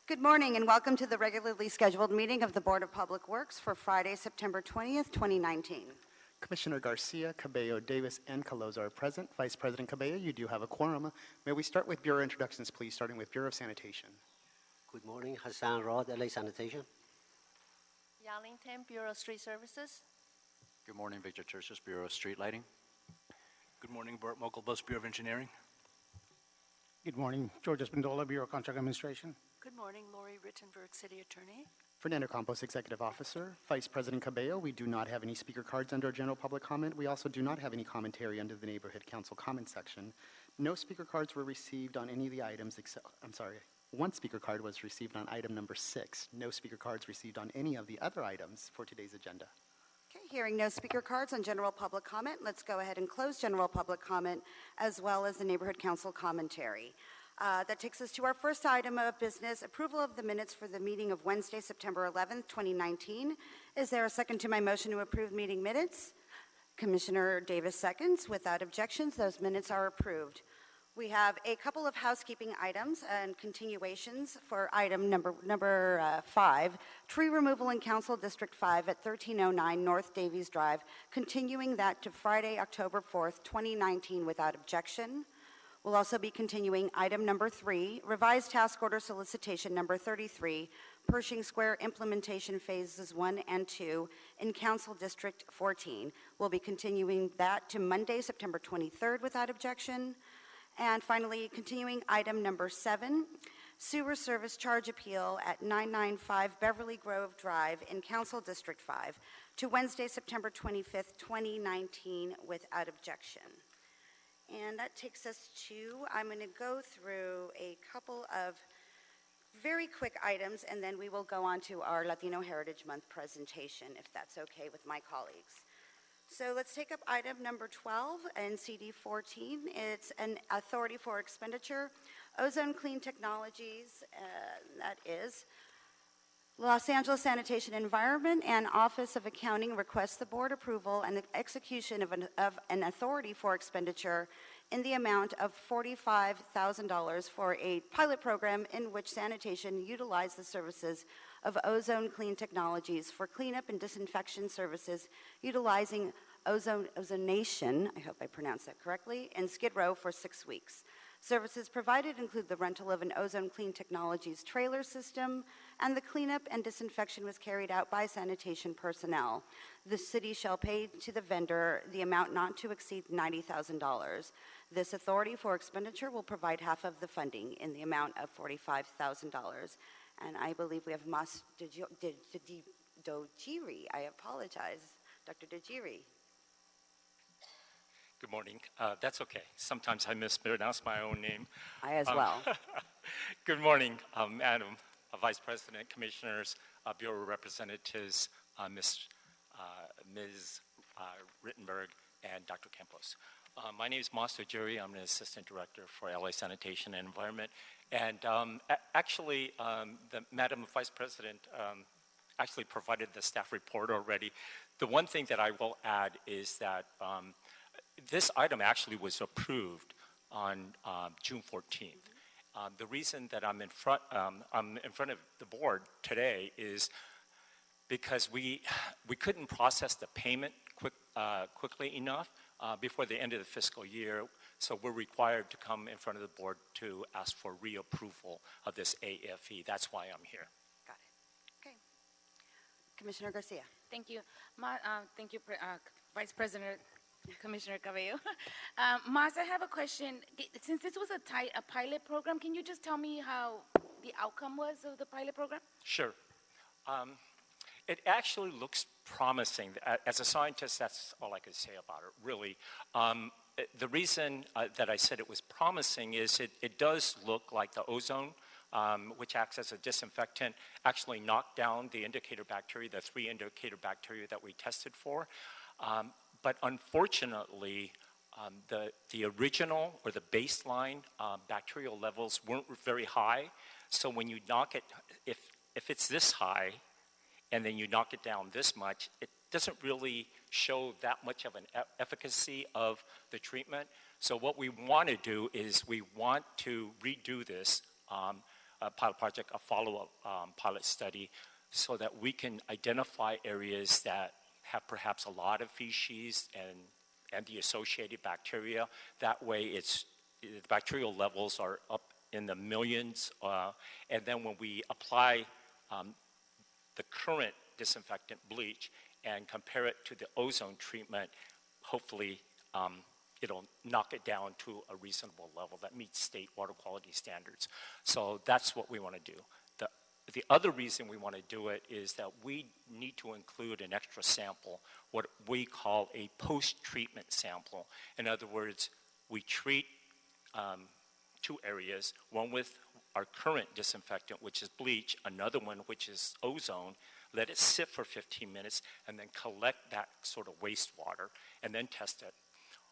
Good morning and welcome to the regularly scheduled meeting of the Board of Public Works for Friday, September 20th, 2019. Commissioner Garcia, Cabello, Davis, and Caloza are present. Vice President Cabello, you do have a quorum. May we start with Bureau introductions, please, starting with Bureau of Sanitation. Good morning, Hassan Rod, LA Sanitation. Yarlington, Bureau of Street Services. Good morning, Victor Tercios, Bureau of Street Lighting. Good morning, Burt Mokelbus, Bureau of Engineering. Good morning, George Espindola, Bureau of Contract Administration. Good morning, Lori Rittenberg, City Attorney. Fernando Campos, Executive Officer. Vice President Cabello, we do not have any speaker cards under general public comment. We also do not have any commentary under the Neighborhood Council comment section. No speaker cards were received on any of the items except, one speaker card was received on item number 6. No speaker cards received on any of the other items for today's agenda. Okay, hearing no speaker cards on general public comment, let's go ahead and close general public comment as well as the Neighborhood Council commentary. That takes us to our first item of business, approval of the minutes for the meeting of Wednesday, September 11th, 2019. Is there a second to my motion to approve meeting minutes? Commissioner Davis seconds. Without objections, those minutes are approved. We have a couple of housekeeping items and continuations for item number 5, tree removal in Council District 5 at 1309 North Davies Drive, continuing that to Friday, October 4th, 2019 without objection. We'll also be continuing item number 3, revised task order solicitation number 33, Pershing Square implementation phases 1 and 2 in Council District 14. We'll be continuing that to Monday, September 23rd without objection. And finally, continuing item number 7, sewer service charge appeal at 995 Beverly Grove Drive in Council District 5 to Wednesday, September 25th, 2019 without objection. And that takes us to, I'm going to go through a couple of very quick items, and then we will go on to our Latino Heritage Month presentation, if that's okay with my colleagues. So let's take up item number 12 and CD 14. It's an authority for expenditure. Ozone Clean Technologies, that is. Los Angeles Sanitation Environment and Office of Accounting requests the board approval and the execution of an authority for expenditure in the amount of $45,000 for a pilot program in which sanitation utilized the services of Ozone Clean Technologies for cleanup and disinfection services utilizing ozonation, I hope I pronounced that correctly, in Skid Row for 6 weeks. Services provided include the rental of an Ozone Clean Technologies trailer system, and the cleanup and disinfection was carried out by sanitation personnel. The city shall pay to the vendor the amount not to exceed $90,000. This authority for expenditure will provide half of the funding in the amount of $45,000. And I believe we have Mas Dojiri. I apologize. Dr. Dojiri. Good morning. That's okay. Sometimes I mispronounce my own name. I as well. Good morning, Madam Vice President, Commissioners, Bureau Representatives, Ms. Rittenberg, and Dr. Campos. My name is Mas Dojiri. I'm an Assistant Director for LA Sanitation and Environment. And actually, the Madam Vice President actually provided the staff report already. The one thing that I will add is that this item actually was approved on June 14th. The reason that I'm in front of the board today is because we couldn't process the payment quickly enough before the end of the fiscal year, so we're required to come in front of the board to ask for reapproval of this AFE. That's why I'm here. Got it. Okay. Commissioner Garcia. Thank you. Thank you, Vice President, Commissioner Cabello. Mas, I have a question. Since this was a pilot program, can you just tell me how the outcome was of the pilot program? Sure. It actually looks promising. As a scientist, that's all I could say about it, really. The reason that I said it was promising is it does look like the ozone, which acts as a disinfectant, actually knocked down the indicator bacteria, the 3 indicator bacteria that we tested for. But unfortunately, the original or the baseline bacterial levels weren't very high. So when you knock it, if it's this high, and then you knock it down this much, it doesn't really show that much of an efficacy of the treatment. So what we want to do is we want to redo this pilot project, a follow-up pilot study, so that we can identify areas that have perhaps a lot of feces and the associated bacteria. That way, the bacterial levels are up in the millions, and then when we apply the current disinfectant bleach and compare it to the ozone treatment, hopefully it'll knock it down to a reasonable level that meets state water quality standards. So that's what we want to do. The other reason we want to do it is that we need to include an extra sample, what we call a post-treatment sample. In other words, we treat 2 areas, one with our current disinfectant, which is bleach, another one, which is ozone, let it sit for 15 minutes, and then collect that sort of wastewater, and then test it.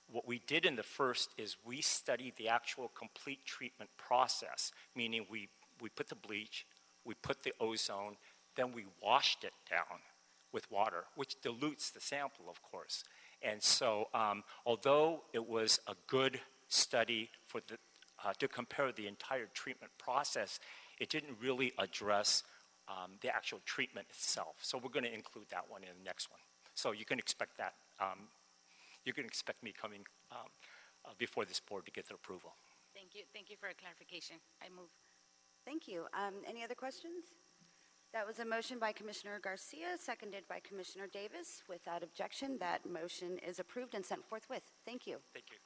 What we did in the first is we studied the actual complete treatment process, meaning we put the bleach, we put the ozone, then we washed it down with water, which dilutes the sample, of course. And so although it was a good study for to compare the entire treatment process, it didn't really address the actual treatment itself. So we're going to include that one in the next one. So you can expect that. You can expect me coming before this board to get their approval. Thank you. Thank you for a clarification. I move. Thank you. Any other questions? That was a motion by Commissioner Garcia, seconded by Commissioner Davis. Without objection, that motion is approved and sent forthwith. Thank you. Thank you.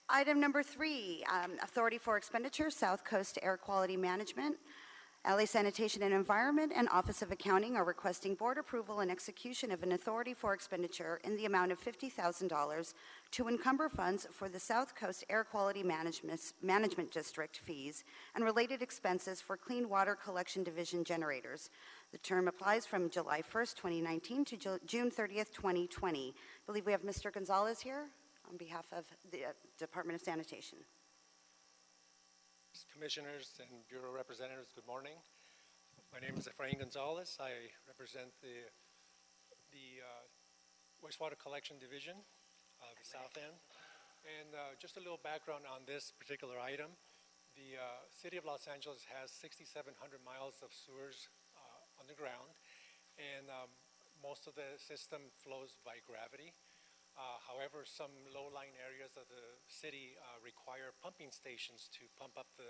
Item number 3, Authority for Expenditure, South Coast Air Quality Management. LA Sanitation and Environment and Office of Accounting are requesting board approval and execution of an authority for expenditure in the amount of $50,000 to encumber funds for the South Coast Air Quality Management District fees and related expenses for Clean Water Collection Division generators. The term applies from July 1st, 2019 to June 30th, 2020. I believe we have Mr. Gonzalez here on behalf of the Department of Sanitation. Commissioners and Bureau representatives, good morning. My name is Efrain Gonzalez. I represent the Wastewater Collection Division of South End. And just a little background on this particular item. The City of Los Angeles has 6,700 miles of sewers underground, and most of the system flows by gravity. However, some low-lying areas of the city require pumping stations to pump up the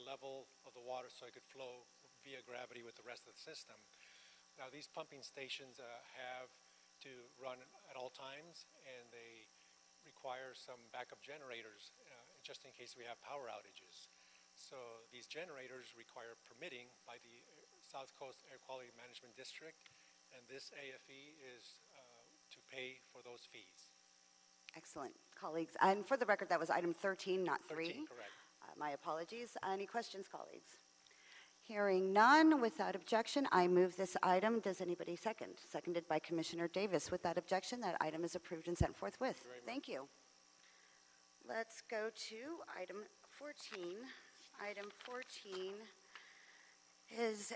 level of the water so it could flow via gravity with the rest of the system. Now, these pumping stations have to run at all times, and they require some backup generators just in case we have power outages. So these generators require permitting by the South Coast Air Quality Management District, and this AFE is to pay for those fees. Excellent, colleagues. And for the record, that was item 13, not 3. 13, correct. My apologies. Any questions, colleagues? Hearing none, without objection, I move this item. Does anybody second? Seconded by Commissioner Davis. Without objection, that item is approved and sent forthwith. Thank you. Let's go to item 14. Item 14 is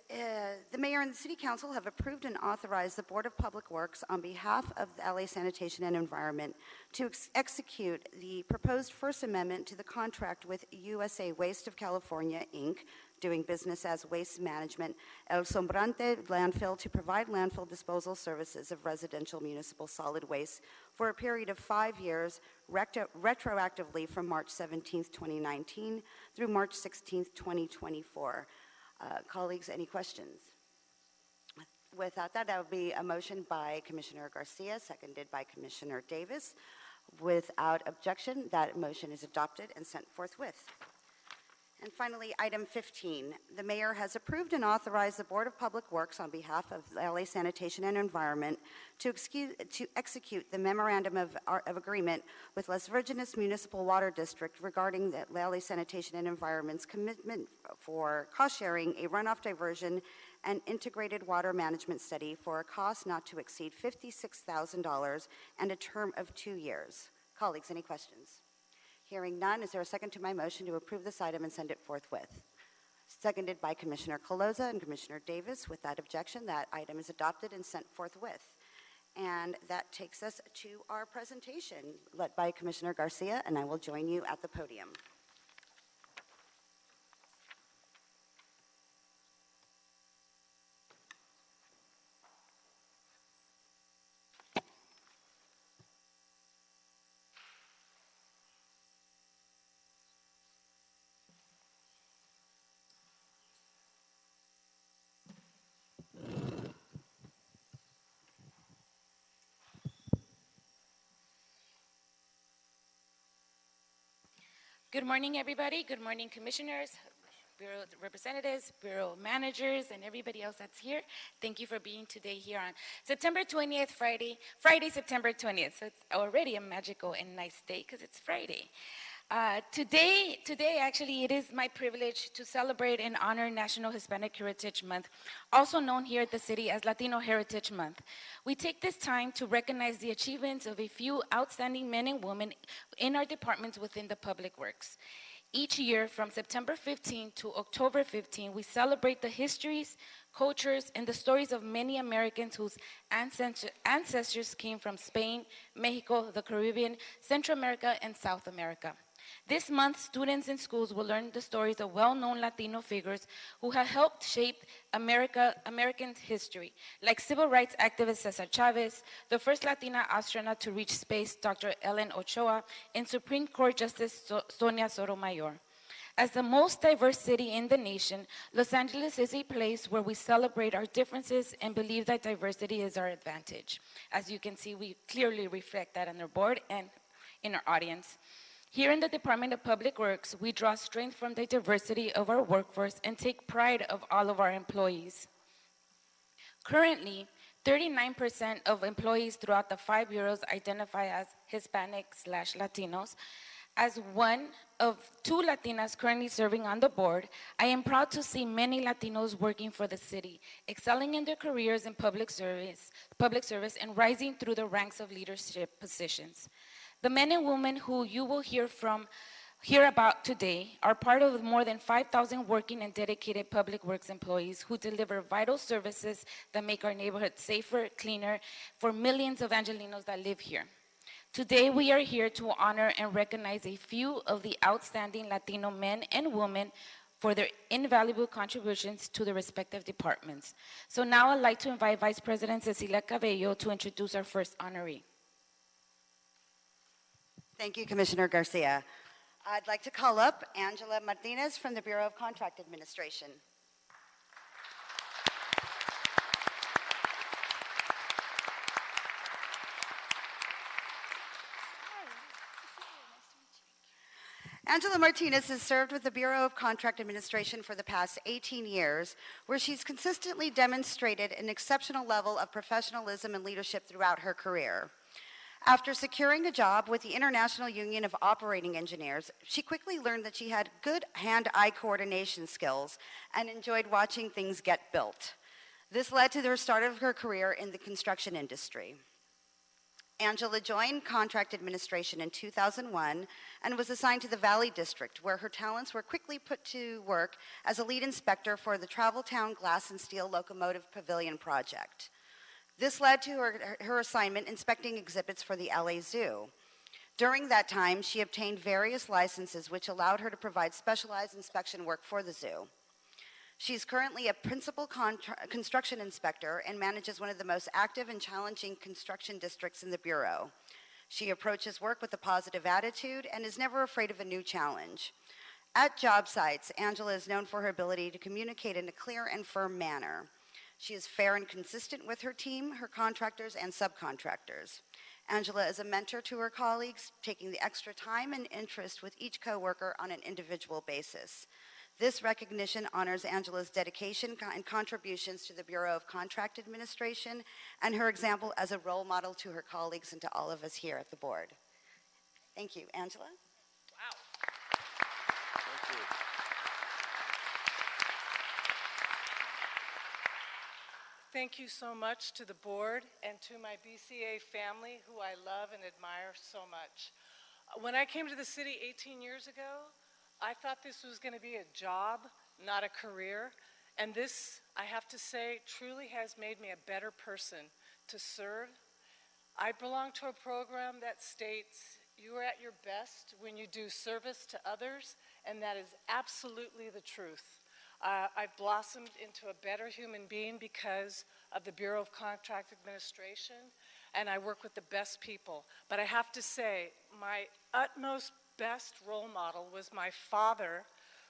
the mayor and the city council have approved and authorized the Board of Public Works on behalf of the LA Sanitation and Environment to execute the proposed First Amendment to the contract with USA Waste of California, Inc., doing business as Waste Management, El Sombrante Landfill, to provide landfill disposal services of residential municipal solid waste for a period of 5 years, retroactively from March 17th, 2019 through March 16th, 2024. Colleagues, any questions? Without that would be a motion by Commissioner Garcia, seconded by Commissioner Davis. Without objection, that motion is adopted and sent forthwith. And finally, item 15, the mayor has approved and authorized the Board of Public Works on behalf of LA Sanitation and Environment to execute the memorandum of agreement with Las Virgenes Municipal Water District regarding the LA Sanitation and Environment's commitment for cost sharing, a runoff diversion, and integrated water management study for a cost not to exceed $56,000 and a term of 2 years. Colleagues, any questions? Hearing none, is there a second to my motion to approve this item and send it forthwith? Seconded by Commissioner Coloza and Commissioner Davis. With that objection, that item is adopted and sent forthwith. And that takes us to our presentation, led by Commissioner Garcia, and I will join you at the podium. Good morning, everybody. Good morning, commissioners, bureau representatives, bureau managers, and everybody else that's here. Thank you for being today here on September 20th, Friday, September 20th. So it's already a magical and nice day because it's Friday. Today, actually, it is my privilege to celebrate and honor National Hispanic Heritage Month, also known here at the city as Latino Heritage Month. We take this time to recognize the achievements of a few outstanding men and women in our departments within the public works. Each year, from September 15 to October 15, we celebrate the histories, cultures, and the stories of many Americans whose ancestors came from Spain, Mexico, the Caribbean, Central America, and South America. This month, students in schools will learn the stories of well-known Latino figures who have helped shape American history, like civil rights activist Cesar Chavez, the first Latina astronaut to reach space, Dr. Ellen Ochoa, and Supreme Court Justice Sonia Sotomayor. As the most diverse city in the nation, Los Angeles is a place where we celebrate our differences and believe that diversity is our advantage. As you can see, we clearly reflect that on our board and in our audience. Here in the Department of Public Works, we draw strength from the diversity of our workforce and take pride of all of our employees. Currently, 39% of employees throughout the 5 bureaus identify as Hispanic/Latinos. As one of 2 Latinas currently serving on the board, I am proud to see many Latinos working for the city, excelling in their careers in public service, and rising through the ranks of leadership positions. The men and women who you will hear about today are part of more than 5,000 working and dedicated public works employees who deliver vital services that make our neighborhood safer, cleaner for millions of Angelinos that live here. Today, we are here to honor and recognize a few of the outstanding Latino men and women for their invaluable contributions to the respective departments. So now I'd like to invite Vice President Cecilia Cabello to introduce our first honoree. Thank you, Commissioner Garcia. I'd like to call up Angela Martinez from the Bureau of Contract Administration. Angela Martinez has served with the Bureau of Contract Administration for the past 18 years, where she's consistently demonstrated an exceptional level of professionalism and leadership throughout her career. After securing a job with the International Union of Operating Engineers, she quickly learned that she had good hand-eye coordination skills and enjoyed watching things get built. This led to the start of her career in the construction industry. Angela joined contract administration in 2001 and was assigned to the Valley District, where her talents were quickly put to work as a lead inspector for the Traveltown Glass and Steel Locomotive Pavilion project. This led to her assignment inspecting exhibits for the LA Zoo. During that time, she obtained various licenses which allowed her to provide specialized inspection work for the zoo. She's currently a principal construction inspector and manages one of the most active and challenging construction districts in the Bureau. She approaches work with a positive attitude and is never afraid of a new challenge. At job sites, Angela is known for her ability to communicate in a clear and firm manner. She is fair and consistent with her team, her contractors, and subcontractors. Angela is a mentor to her colleagues, taking the extra time and interest with each coworker on an individual basis. This recognition honors Angela's dedication and contributions to the Bureau of Contract Administration and her example as a role model to her colleagues and to all of us here at the board. Thank you. Angela? Wow. Thank you. Thank you so much to the board and to my BCA family, who I love and admire so much. When I came to the city 18 years ago, I thought this was going to be a job, not a career. And this, I have to say, truly has made me a better person to serve. I belong to a program that states you are at your best when you do service to others, and that is absolutely the truth. I've blossomed into a better human being because of the Bureau of Contract Administration, and I work with the best people. But I have to say, my utmost best role model was my father,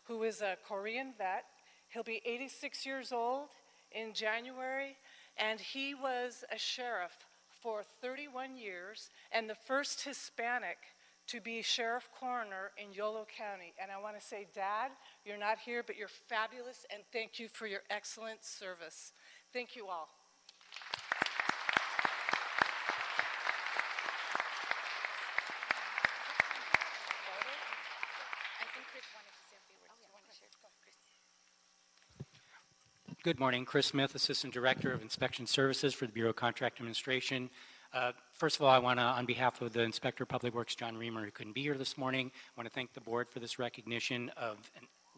who is a Korean vet. He'll be 86 years old in January, and he was a sheriff for 31 years and the first Hispanic to be sheriff coroner in Yolo County. And I want to say, Dad, you're not here, but you're fabulous, and thank you for your excellent service. Thank you all. I think Chris wanted to say a few words. Do you want to share? Go, Chris. Good morning. Chris Smith, Assistant Director of Inspection Services for the Bureau of Contract Administration. First of all, I want to, on behalf of the Inspector of Public Works, John Reamer, who couldn't be here this morning, I want to thank the board for this recognition of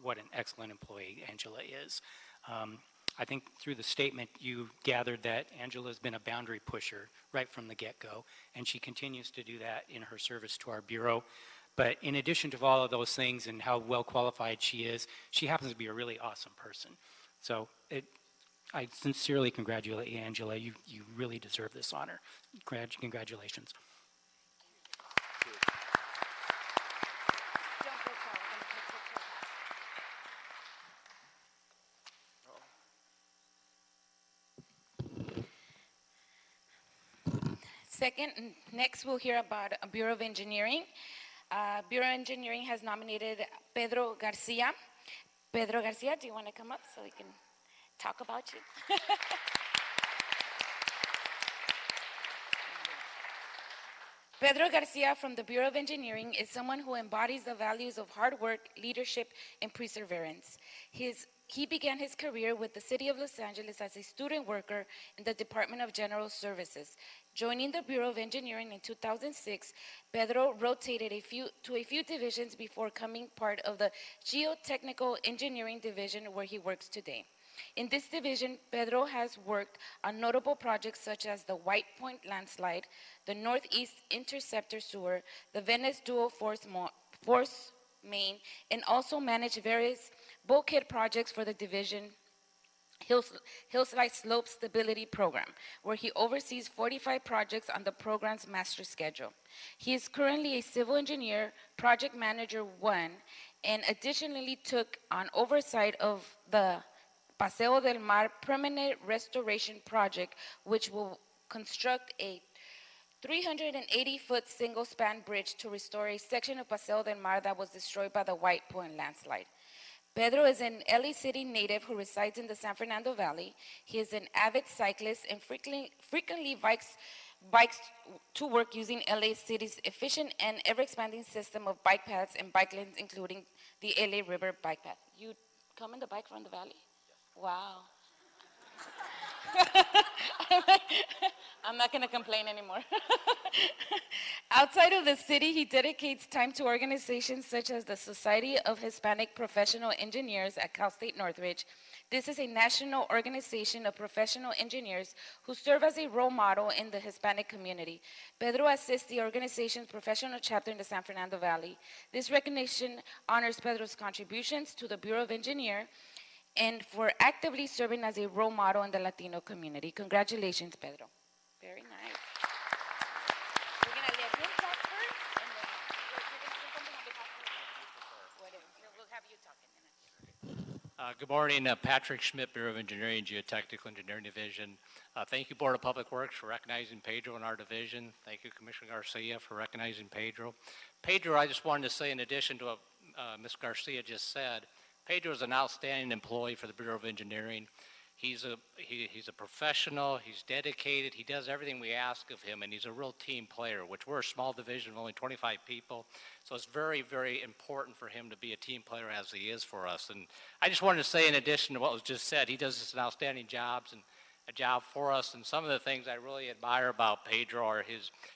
what an excellent employee Angela is. I think through the statement you gathered that Angela has been a boundary pusher right from the get-go, and she continues to do that in her service to our Bureau. But in addition to all of those things and how well qualified she is, she happens to be a really awesome person. So I sincerely congratulate you, Angela. You really deserve this honor. Congratulations. Next we'll hear about Bureau of Engineering. Bureau of Engineering has nominated Pedro Garcia. Pedro Garcia, do you want to come up so we can talk about you? Pedro Garcia from the Bureau of Engineering is someone who embodies the values of hard work, leadership, and perseverance. He began his career with the City of Los Angeles as a student worker in the Department of General Services. Joining the Bureau of Engineering in 2006, Pedro rotated to a few divisions before becoming part of the Geotechnical Engineering Division, where he works today. In this division, Pedro has worked on notable projects such as the White Point landslide, the Northeast Interceptor sewer, the Venice Dual Force main, and also managed various bulkhead projects for the division Hillside Slope Stability Program, where he oversees 45 projects on the program's master schedule. He is currently a civil engineer, project manager 1, and additionally took on oversight of the Paseo del Mar permanent restoration project, which will construct a 380-foot single-span bridge to restore a section of Paseo del Mar that was destroyed by the White Point landslide. Pedro is an LA City native who resides in the San Fernando Valley. He is an avid cyclist and frequently bikes to work using LA City's efficient and ever-expanding system of bike paths and bike lanes, including the LA River Bike Path. You come in the bike from the valley? Wow. I'm not going to complain anymore. Outside of the city, he dedicates time to organizations such as the Society of Hispanic Professional Engineers at Cal State Northridge. This is a national organization of professional engineers who serve as a role model in the Hispanic community. Pedro assists the organization's professional chapter in the San Fernando Valley. This recognition honors Pedro's contributions to the Bureau of Engineers and for actively serving as a role model in the Latino community. Congratulations, Pedro. Very nice. We're going to let him talk first, and then you're going to say something on behalf of whatever. We'll have you talking. Good morning, Patrick Schmidt, Bureau of Engineering, Geotechnical Engineering Division. Thank you, Board of Public Works, for recognizing Pedro in our division. Thank you, Commissioner Garcia, for recognizing Pedro. Pedro, I just wanted to say, in addition to what Ms. Garcia just said, Pedro is an outstanding employee for the Bureau of Engineering. He's a professional, he's dedicated, he does everything we ask of him, and he's a real team player, which we're a small division of only 25 people, so it's very, very important for him to be a team player as he is for us. And I just wanted to say, in addition to what was just said, he does an outstanding job for us, and some of the things I really admire about Pedro are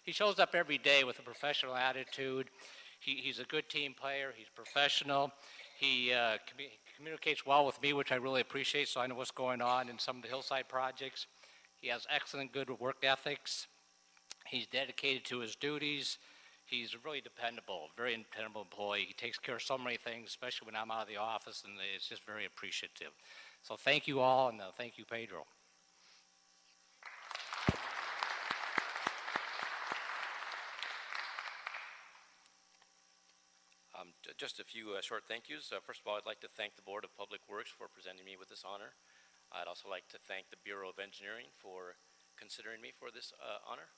he shows up every day with a professional attitude. He's a good team player, he's professional. He communicates well with me, which I really appreciate, so I know what's going on in some of the hillside projects. He has excellent, good work ethics. He's dedicated to his duties. He's a really dependable, very dependable employee. He takes care of so many things, especially when I'm out of the office, and it's just very appreciative. So thank you all, and thank you, Pedro. Just a few short thank yous. First of all, I'd like to thank the Board of Public Works for presenting me with this honor. I'd also like to thank the Bureau of Engineering for considering me for this honor.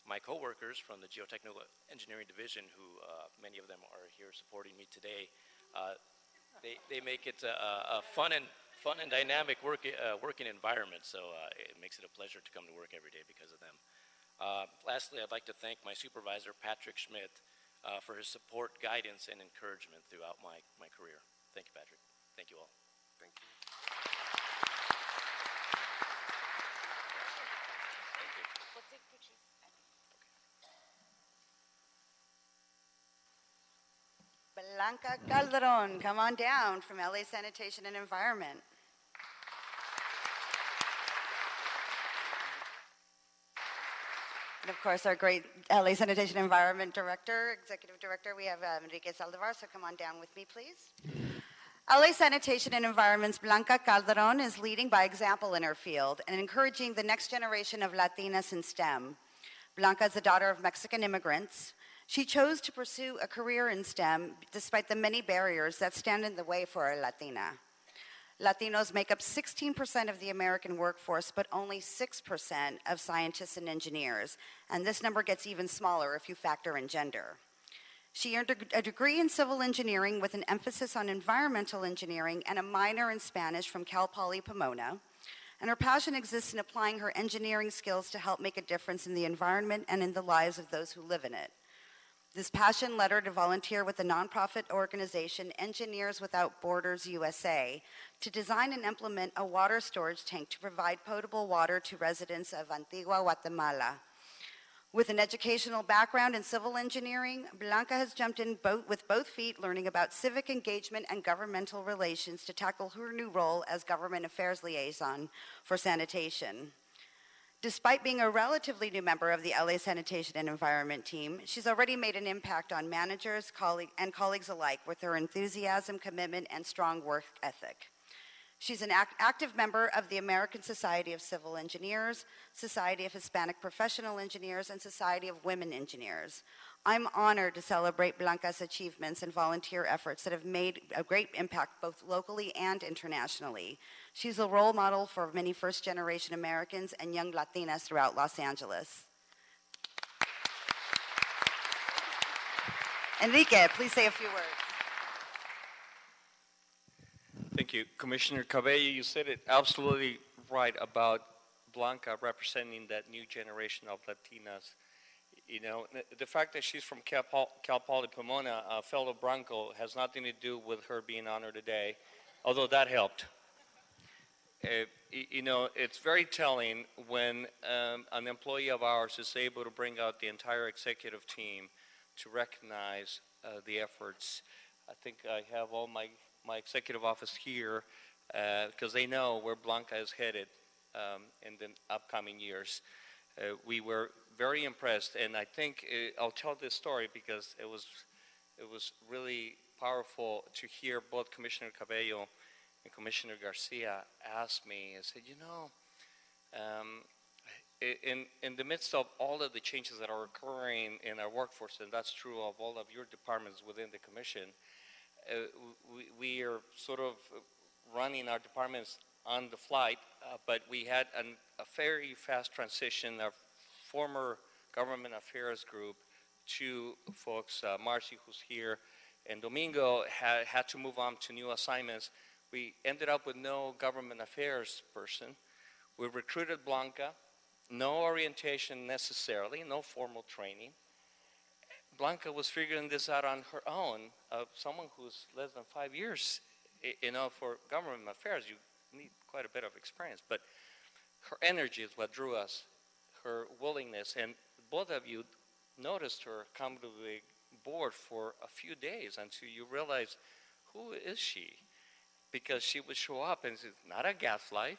my coworkers from the Geotechnical Engineering Division, who many of them are here supporting me today. They make it a fun and dynamic working environment, so it makes it a pleasure to come to work every day because of them. Lastly, I'd like to thank my supervisor, Patrick Schmidt, for his support, guidance, and encouragement throughout my career. Thank you, Patrick. Thank you all. Thank you. We'll take pictures. Blanca Calderon, come on down from LA Sanitation and Environment. And of course, our great LA Sanitation and Environment Director, Executive Director, we have Enrique Saldivar, so come on down with me, please. LA Sanitation and Environment's Blanca Calderon is leading by example in her field and encouraging the next generation of Latinas in STEM. Blanca is the daughter of Mexican immigrants. She chose to pursue a career in STEM despite the many barriers that stand in the way for a Latina. Latinos make up 16% of the American workforce, but only 6% of scientists and engineers, and this number gets even smaller if you factor in gender. She earned a degree in civil engineering with an emphasis on environmental engineering and a minor in Spanish from Cal Poly Pomona, and her passion exists in applying her engineering skills to help make a difference in the environment and in the lives of those who live in it. This passion led her to volunteer with the nonprofit organization Engineers Without Borders USA to design and implement a water storage tank to provide potable water to residents of Antigua, Guatemala. With an educational background in civil engineering, Blanca has jumped in with both feet, learning about civic engagement and governmental relations to tackle her new role as government affairs liaison for sanitation. Despite being a relatively new member of the LA Sanitation and Environment team, she's already made an impact on managers and colleagues alike with her enthusiasm, commitment, and strong work ethic. She's an active member of the American Society of Civil Engineers, Society of Hispanic Professional Engineers, and Society of Women Engineers. I'm honored to celebrate Blanca's achievements and volunteer efforts that have made a great impact both locally and internationally. She's a role model for many first-generation Americans and young Latinas throughout Los Angeles. Enrique, please say a few words. Thank you. Commissioner Cabello, you said it absolutely right about Blanca representing that new generation of Latinas. You know, the fact that she's from Cal Poly Pomona, a fellow Bronco, has nothing to do with her being honored today, although that helped. You know, it's very telling when an employee of ours is able to bring out the entire executive team to recognize the efforts. I think I have all my executive office here because they know where Blanca is headed in the upcoming years. We were very impressed, and I think I'll tell this story because it was really powerful to hear both Commissioner Cabello and Commissioner Garcia ask me and said, you know, in the midst of all of the changes that are occurring in our workforce, and that's true of all of your departments within the commission, we are sort of running our departments on the flight, but we had a very fast transition of former government affairs group to folks, Marcy, who's here, and Domingo had to move on to new assignments. We ended up with no government affairs person. We recruited Blanca, no orientation necessarily, no formal training. Blanca was figuring this out on her own. Someone who's less than 5 years, you know, for government affairs, you need quite a bit of experience. But her energy is what drew us, her willingness. And both of you noticed her come to the board for a few days until you realize, who is she? Because she would show up and say, not a gadfly,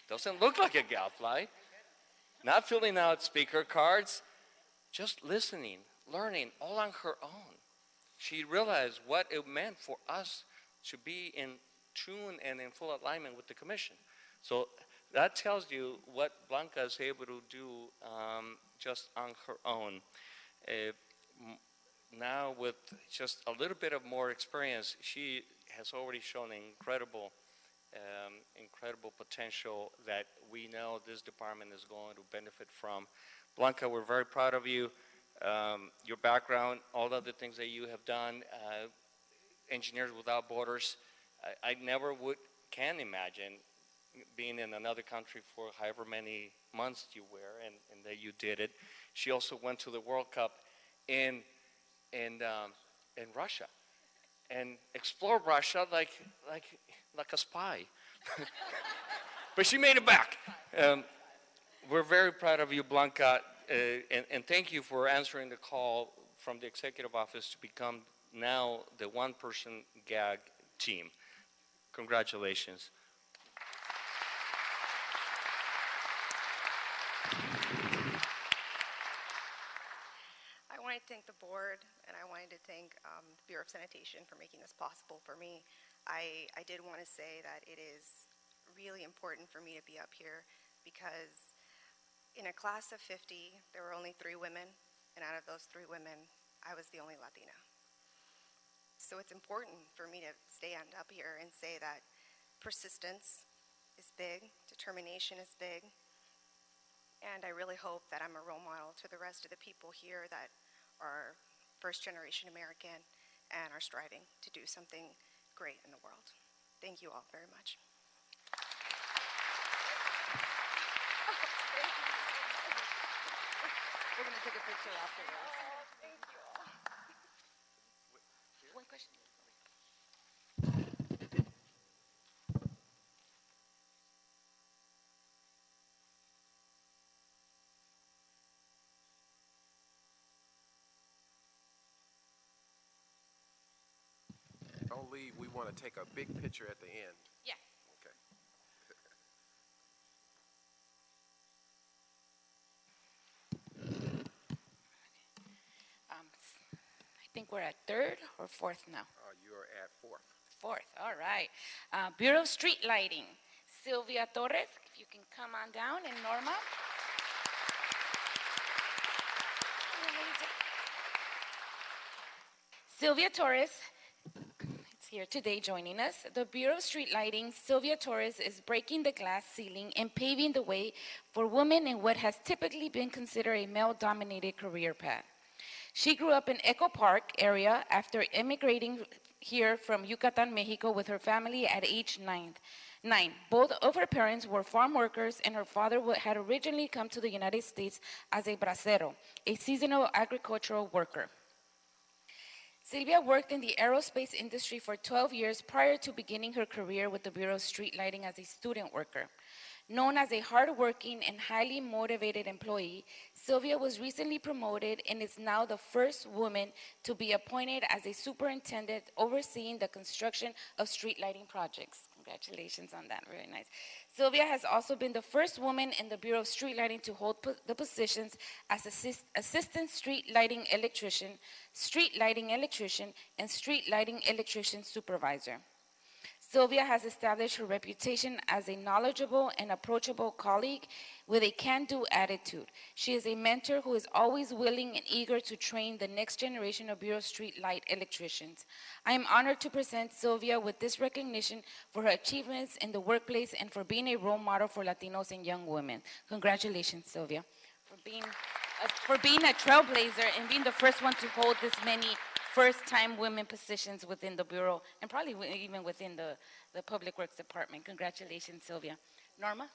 doesn't look like a gadfly, not filling out speaker cards, just listening, learning all on her own. She realized what it meant for us to be in tune and in full alignment with the commission. So that tells you what Blanca is able to do just on her own. Now with just a little bit of more experience, she has already shown incredible potential that we know this department is going to benefit from. Blanca, we're very proud of you, your background, all of the things that you have done, Engineers Without Borders. I never can imagine being in another country for however many months you were, and that you did it. She also went to the World Cup in Russia and explored Russia like a spy. But she made it back. We're very proud of you, Blanca, and thank you for answering the call from the executive office to become now the one-person gag team. Congratulations. I want to thank the board, and I wanted to thank the Bureau of Sanitation for making this possible for me. I did want to say that it is really important for me to be up here because in a class of 50, there were only 3 women, and out of those 3 women, I was the only Latina. So it's important for me to stand up here and say that persistence is big, determination is big, and I really hope that I'm a role model to the rest of the people here that are first-generation American and are striving to do something great in the world. Thank you all very much. We're going to take a picture afterwards. Thank you all. One question. Don't leave. We want to take a big picture at the end. Yeah. Okay. I think we're at 3rd or 4th now. You are at 4th. 4th, all right. Bureau of Street Lighting, Sylvia Torres, if you can come on down, and Norma. Sylvia Torres is here today joining us. The Bureau of Street Lighting, Sylvia Torres, is breaking the glass ceiling and paving the way for women in what has typically been considered a male-dominated career path. She grew up in Echo Park area after immigrating here from Yucatan, Mexico with her family at age 9. Both of her parents were farm workers, and her father had originally come to the United States as a bracero, a seasonal agricultural worker. Sylvia worked in the aerospace industry for 12 years prior to beginning her career with the Bureau of Street Lighting as a student worker. Known as a hardworking and highly motivated employee, Sylvia was recently promoted and is now the first woman to be appointed as a superintendent overseeing the construction of street lighting projects. Congratulations on that, very nice. Sylvia has also been the first woman in the Bureau of Street Lighting to hold the positions as assistant street lighting electrician, and street lighting electrician supervisor. Sylvia has established her reputation as a knowledgeable and approachable colleague with a can-do attitude. She is a mentor who is always willing and eager to train the next generation of Bureau Street Light electricians. I am honored to present Sylvia with this recognition for her achievements in the workplace and for being a role model for Latinos and young women. Congratulations, Sylvia, for being a trailblazer and being the first one to hold this many first-time women positions within the Bureau, and probably even within the Public Works Department. Congratulations, Sylvia. Norma?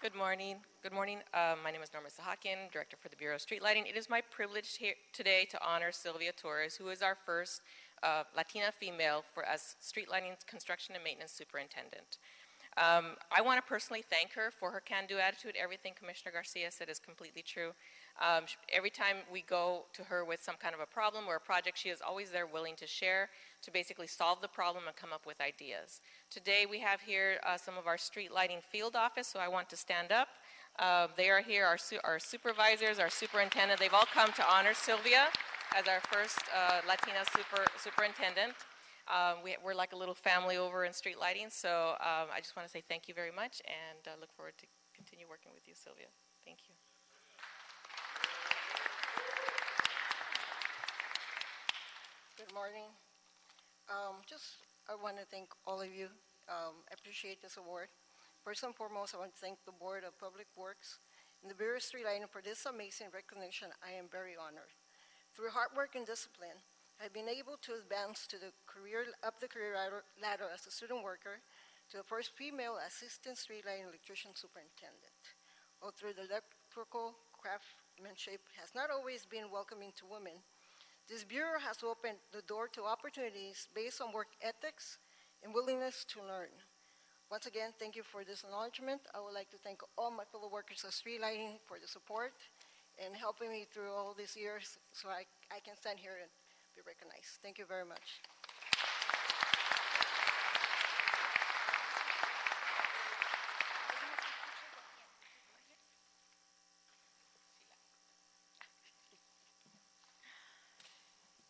Good morning. Good morning. My name is Norma Sahakian, Director for the Bureau of Street Lighting. It is my privilege here today to honor Sylvia Torres, who is our first Latina female as Street Lighting Construction and Maintenance Superintendent. I want to personally thank her for her can-do attitude. Everything Commissioner Garcia said is completely true. Every time we go to her with some kind of a problem or a project, she is always there willing to share, to basically solve the problem and come up with ideas. Today we have here some of our street lighting field office, so I want to stand up. They are here, our supervisors, our superintendent. They've all come to honor Sylvia as our first Latina superintendent. We're like a little family over in street lighting, so I just want to say thank you very much and look forward to continue working with you, Sylvia. Thank you. Good morning. I want to thank all of you. I appreciate this award, First and foremost, I want to thank the Board of Public Works and the Bureau of Street Lighting for this amazing recognition. I am very honored. Through hard work and discipline, I've been able to advance up the career ladder as a student worker to the first female assistant street lighting electrician superintendent. Although the electrical craftsmanship has not always been welcoming to women, this bureau has opened the door to opportunities based on work ethics and willingness to learn. Once again, thank you for this acknowledgement. I would like to thank all my fellow workers of street lighting for the support and helping me through all these years so I can stand here and be recognized. Thank you very much.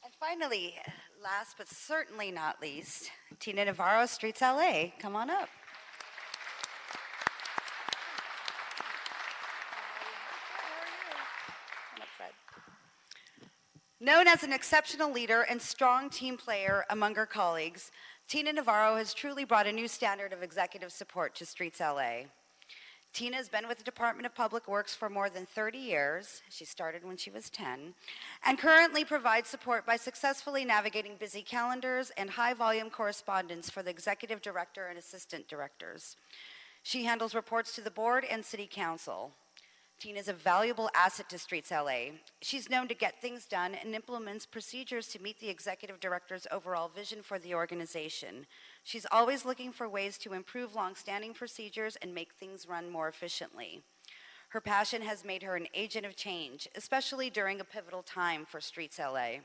And finally, last but certainly not least, Tina Navarro, Streets LA. Come on up. Come up, Fred. Known as an exceptional leader and strong team player among her colleagues, Tina Navarro has truly brought a new standard of executive support to Streets LA. Tina has been with the Department of Public Works for more than 30 years. She started when she was 10, and currently provides support by successfully navigating busy calendars and high-volume correspondence for the executive director and assistant directors. She handles reports to the board and city council. Tina is a valuable asset to Streets LA. She's known to get things done and implements procedures to meet the executive director's overall vision for the organization. She's always looking for ways to improve longstanding procedures and make things run more efficiently. Her passion has made her an agent of change, especially during a pivotal time for Streets LA.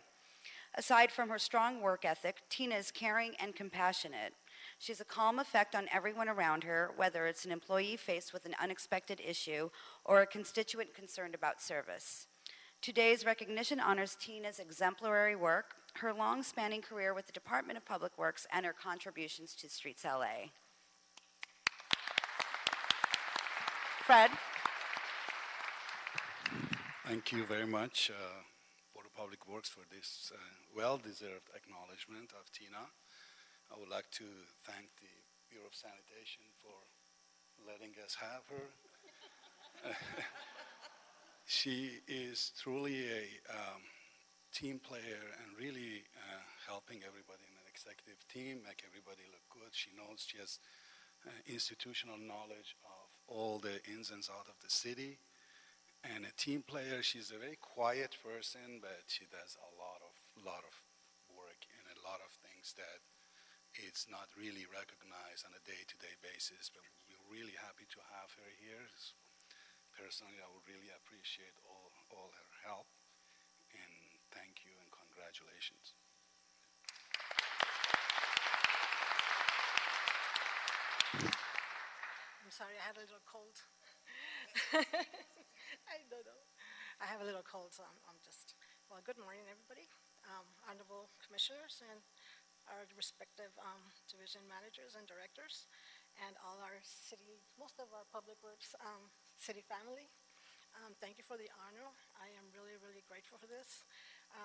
Aside from her strong work ethic, Tina is caring and compassionate. She has a calm effect on everyone around her, whether it's an employee faced with an unexpected issue or a constituent concerned about service. Today's recognition honors Tina's exemplary work, her long-spanning career with the Department of Public Works, and her contributions to Streets LA. Fred. Thank you very much, Board of Public Works, for this well-deserved acknowledgement of Tina. I would like to thank the Bureau of Sanitation for letting us have her. She is truly a team player and really helping everybody in an executive team, make everybody look good. She knows, she has institutional knowledge of all the ins and outs of the city. And a team player, she's a very quiet person, but she does a lot of work and a lot of things that it's not really recognized on a day-to-day basis, but we're really happy to have her here. Personally, I would really appreciate all her help, and thank you and congratulations. I'm sorry, I had a little cold. I don't know. I have a little cold, so I'm just, well, good morning, everybody. Honorable commissioners and our respective division managers and directors, and all our city, most of our public works city family. Thank you for the honor. I am really, really grateful for this.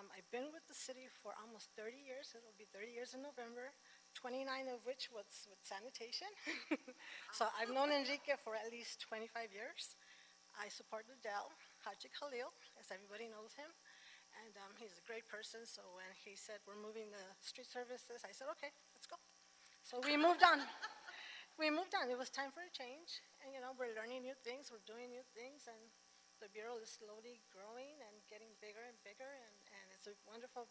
I've been with the city for almost 30 years. It will be 30 years in November, 29 of which was with sanitation. So I've known Enrique for at least 25 years. I support Adele, Haji Khalil, as everybody knows him. And he's a great person, so when he said we're moving the street services, I said, okay, let's go. So we moved on. We moved on. It was time for a change. And, you know, we're learning new things, we're doing new things, and the Bureau is slowly growing and getting bigger and bigger, and it's a wonderful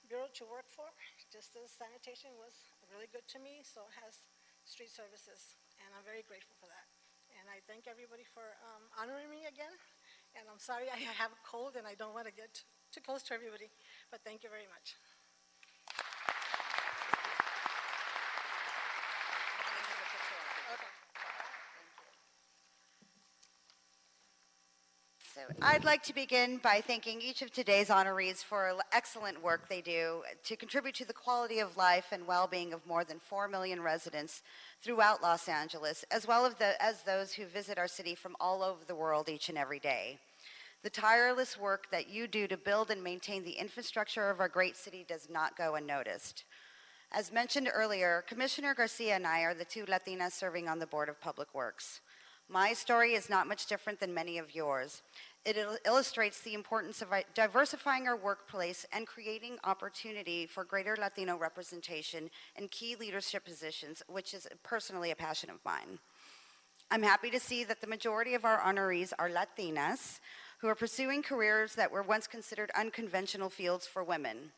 Bureau to work for. Just as sanitation was really good to me, so has street services, and I'm very grateful for that. And I thank everybody for honoring me again. And I'm sorry I have a cold and I don't want to get too close to everybody, but thank you very much. So I'd like to begin by thanking each of today's honorees for excellent work they do to contribute to the quality of life and well-being of more than 4 million residents throughout Los Angeles, as well as those who visit our city from all over the world each and every day. The tireless work that you do to build and maintain the infrastructure of our great city does not go unnoticed. As mentioned earlier, Commissioner Garcia and I are the two Latinas serving on the Board of Public Works. My story is not much different than many of yours. It illustrates the importance of diversifying our workplace and creating opportunity for greater Latino representation in key leadership positions, which is personally a passion of mine. I'm happy to see that the majority of our honorees are Latinas who are pursuing careers that were once considered unconventional fields for women.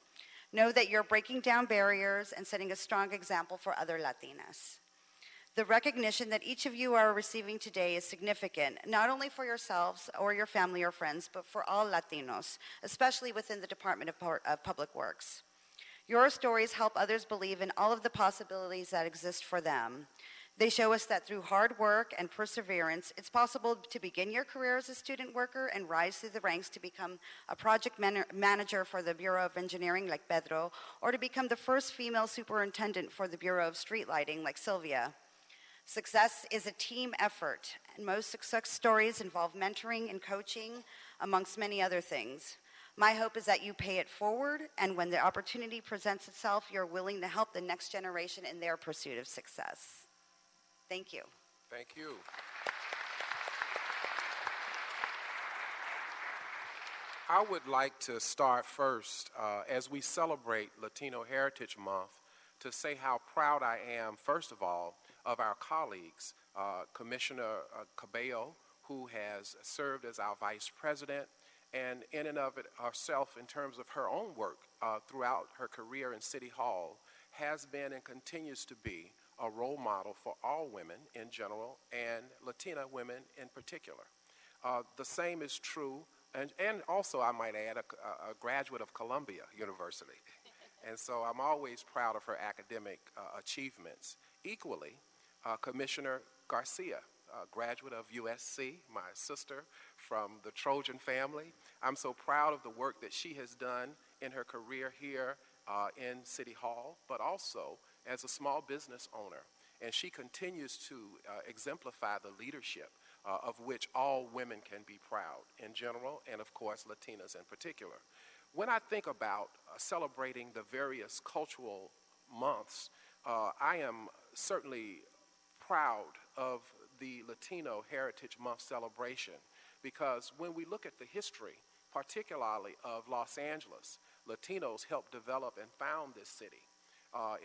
Know that you're breaking down barriers and setting a strong example for other Latinas. The recognition that each of you are receiving today is significant, not only for yourselves or your family or friends, but for all Latinos, especially within the Department of Public Works. Your stories help others believe in all of the possibilities that exist for them. They show us that through hard work and perseverance, it's possible to begin your career as a student worker and rise through the ranks to become a project manager for the Bureau of Engineering like Pedro, or to become the first female superintendent for the Bureau of Street Lighting like Sylvia. Success is a team effort, and most success stories involve mentoring and coaching, amongst many other things. My hope is that you pay it forward, and when the opportunity presents itself, you're willing to help the next generation in their pursuit of success. Thank you. Thank you. I would like to start first, as we celebrate Latino Heritage Month, to say how proud I am, first of all, of our colleagues, Commissioner Cabello, who has served as our vice president, and in and of it herself, in terms of her own work throughout her career in City Hall, has been and continues to be a role model for all women in general and Latina women in particular. The same is true, and also I might add, a graduate of Columbia University. And so I'm always proud of her academic achievements. Equally, Commissioner Garcia, a graduate of USC, my sister from the Trojan family. I'm so proud of the work that she has done in her career here in City Hall, but also as a small business owner. And she continues to exemplify the leadership of which all women can be proud in general, and of course Latinas in particular. When I think about celebrating the various cultural months, I am certainly proud of the Latino Heritage Month celebration, because when we look at the history, particularly of Los Angeles, Latinos helped develop and found this city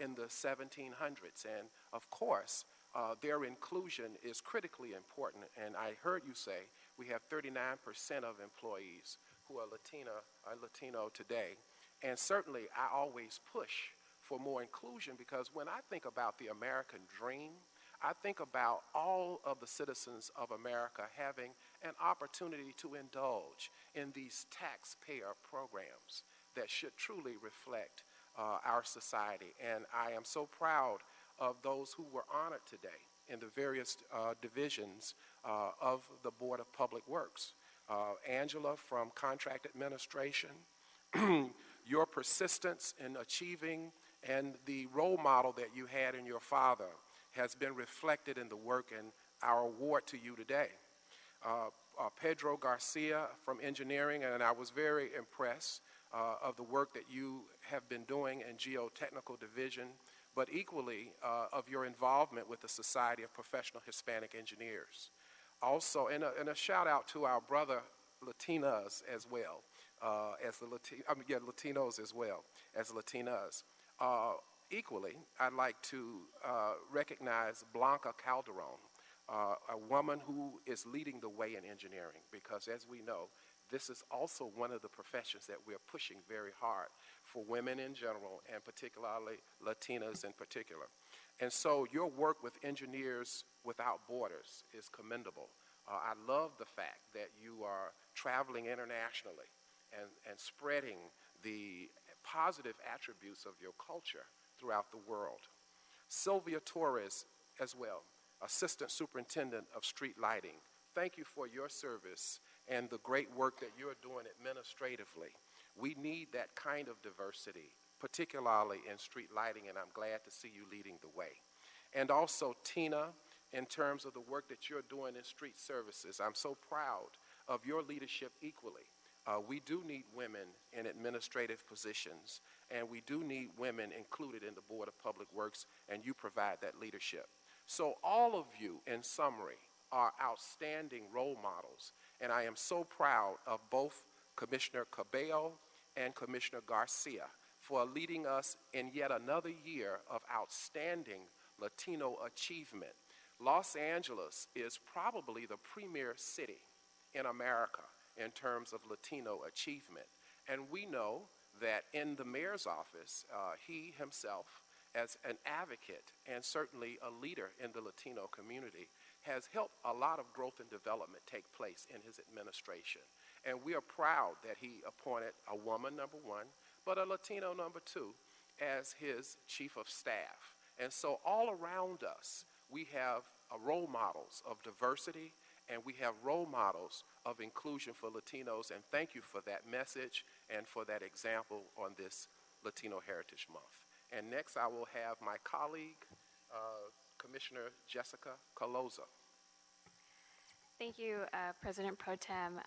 in the 1700s. And of course, their inclusion is critically important. And I heard you say we have 39% of employees who are Latino today. And certainly I always push for more inclusion, because when I think about the American dream, I think about all of the citizens of America having an opportunity to indulge in these taxpayer programs that should truly reflect our society. And I am so proud of those who were honored today in the various divisions of the Board of Public Works. Angela from Contract Administration, your persistence in achieving and the role model that you had in your father has been reflected in the work and our award to you today. Pedro Garcia from Engineering, and I was very impressed of the work that you have been doing in Geotechnical Division, but equally of your involvement with the Society of Professional Hispanic Engineers. Also, and a shout out to our brother Latinas as well, Latinos as well as Latinas. Equally, I'd like to recognize Blanca Calderon, a woman who is leading the way in engineering, because as we know, this is also one of the professions that we're pushing very hard for women in general, and particularly Latinas in particular. And so your work with Engineers Without Borders is commendable. I love the fact that you are traveling internationally and spreading the positive attributes of your culture throughout the world. Sylvia Torres as well, Assistant Superintendent of Street Lighting. Thank you for your service and the great work that you're doing administratively. We need that kind of diversity, particularly in street lighting, and I'm glad to see you leading the way. And also Tina, in terms of the work that you're doing in street services. I'm so proud of your leadership equally. We do need women in administrative positions, and we do need women included in the Board of Public Works, and you provide that leadership. So all of you, in summary, are outstanding role models, and I am so proud of both Commissioner Cabello and Commissioner Garcia for leading us in yet another year of outstanding Latino achievement. Los Angeles is probably the premier city in America in terms of Latino achievement. And we know that in the mayor's office, he himself, as an advocate and certainly a leader in the Latino community, has helped a lot of growth and development take place in his administration. And we are proud that he appointed a woman, number one, but a Latino, number two, as his chief of staff. And so all around us, we have role models of diversity, and we have role models of inclusion for Latinos, and thank you for that message and for that example on this Latino Heritage Month. And next I will have my colleague, Commissioner Jessica Caloza. Thank you, President Pro Tem.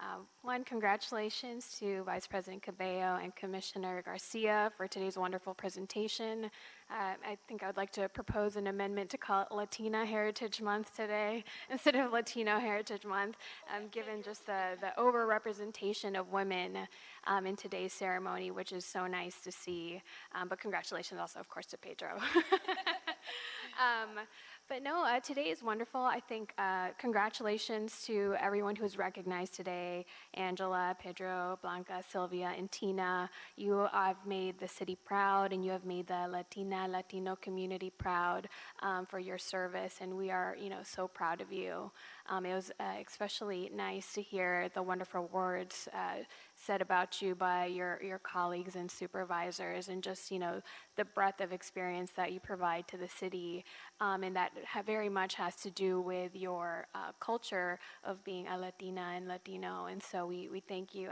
One, congratulations to Vice President Cabello and Commissioner Garcia for today's wonderful presentation. I think I would like to propose an amendment to call it Latina Heritage Month today instead of Latino Heritage Month, given just the over-representation of women in today's ceremony, which is so nice to see. But congratulations also, of course, to Pedro. But no, today is wonderful. I think congratulations to everyone who is recognized today, Angela, Pedro, Blanca, Sylvia, and Tina. You have made the city proud, and you have made the Latino community proud for your service, and we are, so proud of you. It was especially nice to hear the wonderful words said about you by your colleagues and supervisors, and just, the breadth of experience that you provide to the city, and that very much has to do with your culture of being a Latina and Latino. And so we thank you,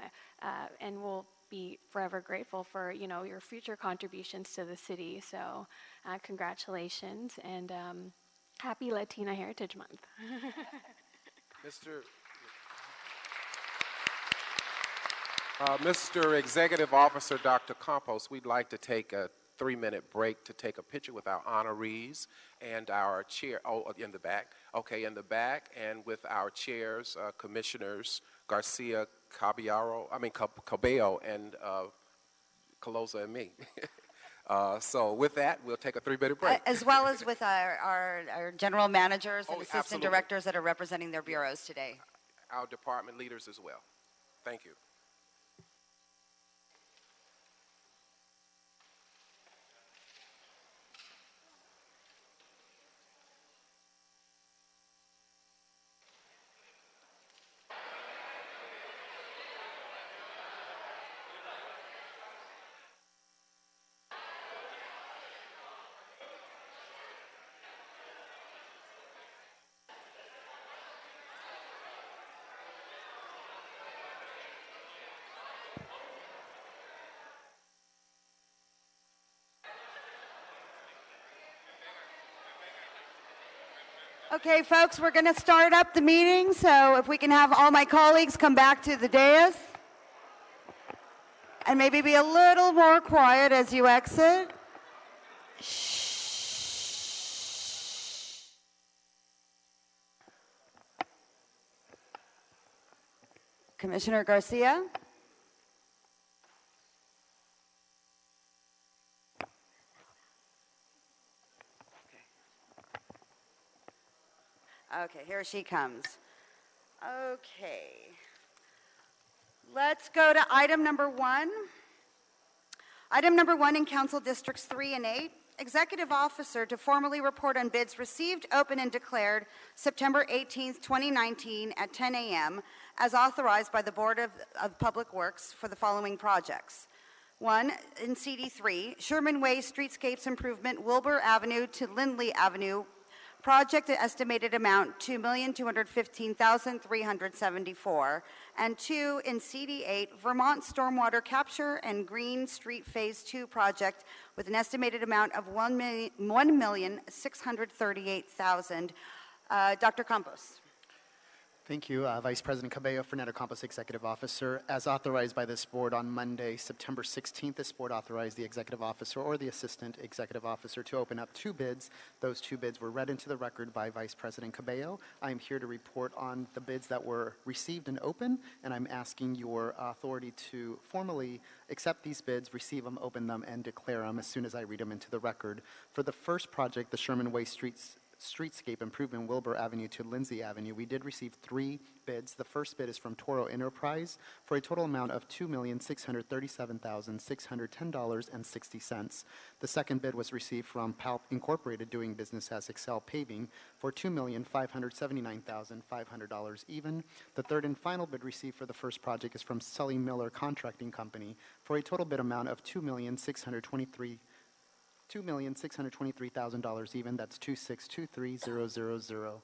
and we'll be forever grateful for, your future contributions to the city. So congratulations, and happy Latina Heritage Month. Mr. Executive Officer Dr. Campos, we'd like to take a 3-minute break to take a picture with our honorees and our chair, in the back, and with our chairs, Commissioners Garcia, Cabello, and Caloza and me. So with that, we'll take a 3-minute break. As well as with our general managers and assistant absolutely. directors that are representing their bureaus today. Our department leaders as well. Thank you. Okay, folks, we're going to start up the meeting, so if we can have all my colleagues come back to the dais and maybe be a little more quiet as you exit. Shh. Commissioner Garcia? Okay, here she comes. Okay. Let's go to item number 1. Item number 1 in Council Districts 3 and 8. Executive Officer to formally report on bids received, open, and declared September 18th, 2019 at 10 a.m. as authorized by the Board of Public Works for the following projects. 1, in CD3, Sherman Way Streetscapes Improvement, Wilbur Avenue to Lindley Avenue, project estimated amount $2,215,374, and 2 in CD8 Vermont Stormwater Capture and Green Street Phase 2 project with an estimated amount of $1,638,000. Dr. Campos. Thank you, Vice President Cabello, Fernando Campos, Executive Officer. As authorized by this board on Monday, September 16th, this board authorized the Executive Officer or the Assistant Executive Officer to open up 2 bids. Those 2 bids were read into the record by Vice President Cabello. I am here to report on the bids that were received and open, and I'm asking your authority to formally accept these bids, receive them, open them, and declare them as soon as I read them into the record. For the first project, the Sherman Way Streetscape Improvement Wilbur Avenue to Lindsay Avenue, we did receive 3 bids. The first bid is from Toro Enterprise for a total amount of $2,637,610.60. The second bid was received from PALP Incorporated, doing business as Excel Paving, for $2,579,500 even. The third and final bid received for the first project is from Sully Miller Contracting Company for a total bid amount of $2,623,000 even. That's 2623000.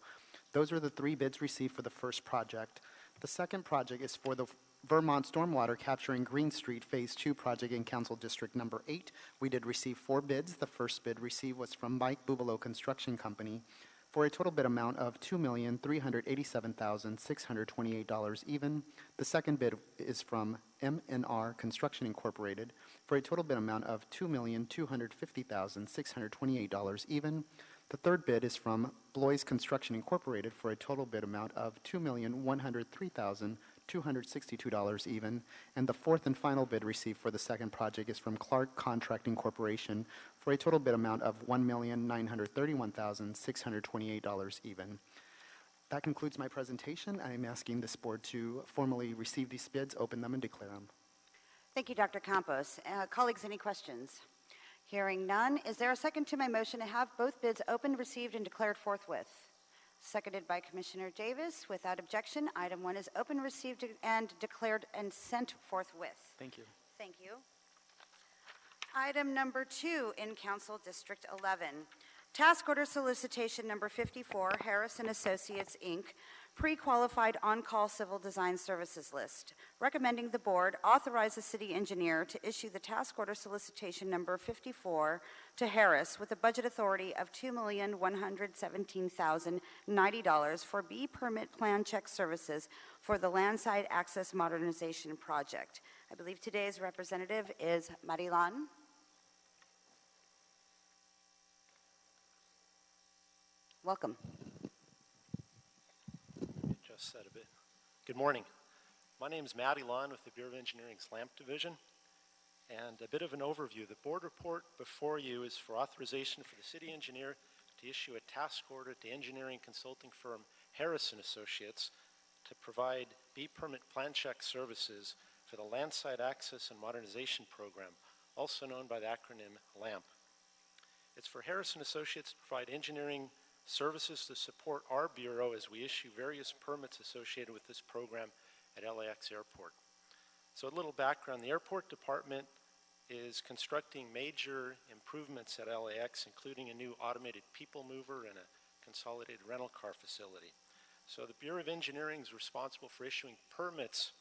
Those are the 3 bids received for the first project. The second project is for the Vermont Stormwater Capturing Green Street Phase 2 project in Council District Number 8. We did receive 4 bids. The first bid received was from Mike Bubalo Construction Company for a total bid amount of $2,387,628 even. The second bid is from M&R Construction Incorporated for a total bid amount of $2,250,628 even. The third bid is from Blois Construction Incorporated for a total bid amount of $2,103,262 even. And the fourth and final bid received for the second project is from Clark Contracting Corporation for a total bid amount of $1,931,628 even. That concludes my presentation. I am asking this board to formally receive these bids, open them, and declare them. Thank you, Dr. Campos. Colleagues, any questions? Hearing none, is there a second to my motion to have both bids opened, received, and declared forthwith? Seconded by Commissioner Davis. Without objection, item 1 is open, received, and declared and sent forthwith. Thank you. Thank you. Item number 2 in Council District 11. Task Order Solicitation Number 54, Harris & Associates, Inc., Pre-Qualified On-Call Civil Design Services List. Recommending the board authorize the city engineer to issue the Task Order Solicitation Number 54 to Harris with a budget authority of $2,117,090 for B permit plan check services for the Landside Access Modernization Project. I believe today's representative is Marilan. Welcome. Just said a bit. Good morning. My name is Matty Lon with the Bureau of Engineering's LAMP Division. And a bit of an overview. The board report before you is for authorization for the city engineer to issue a task order to engineering consulting firm Harris & Associates to provide B permit plan check services for the Landside Access and Modernization Program, also known by the acronym LAMP. It's for Harris & Associates to provide engineering services to support our bureau as we issue various permits associated with this program at LAX Airport. So a little background, the airport department is constructing major improvements at LAX, including a new automated people mover and a consolidated rental car facility. So the Bureau of Engineering is responsible for issuing permits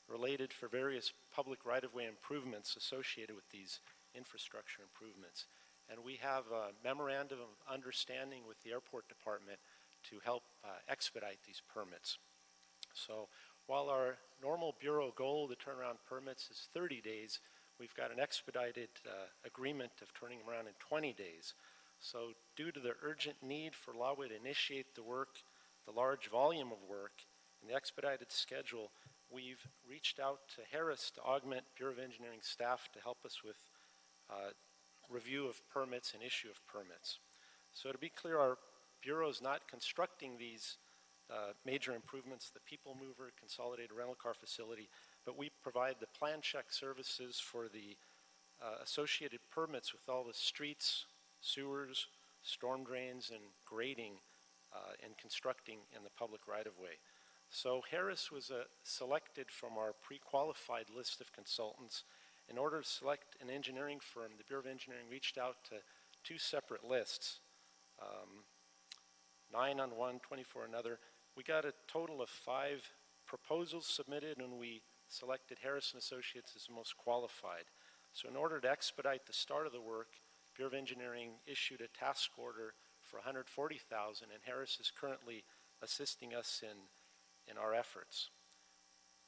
related for various public right-of-way improvements associated with these infrastructure improvements. And we have a memorandum of understanding with the airport department to help expedite these permits. So while our normal bureau goal to turn around permits is 30 days, we've got an expedited agreement of turning them around in 20 days. So due to the urgent need for LAWA to initiate the work, the large volume of work, and the expedited schedule, we've reached out to Harris to augment Bureau of Engineering staff to help us with review of permits and issue of permits. So to be clear, our bureau is not constructing these major improvements, the people mover, consolidated rental car facility, but we provide the plan check services for the associated permits with all the streets, sewers, storm drains, and grading and constructing in the public right-of-way. So Harris was selected from our pre-qualified list of consultants. In order to select an engineering firm, the Bureau of Engineering reached out to 2 separate lists, 9 on one, 24 another. We got a total of 5 proposals submitted, and we selected Harris & Associates as the most qualified. So in order to expedite the start of the work, Bureau of Engineering issued a task order for $140,000, and Harris is currently assisting us in in our efforts.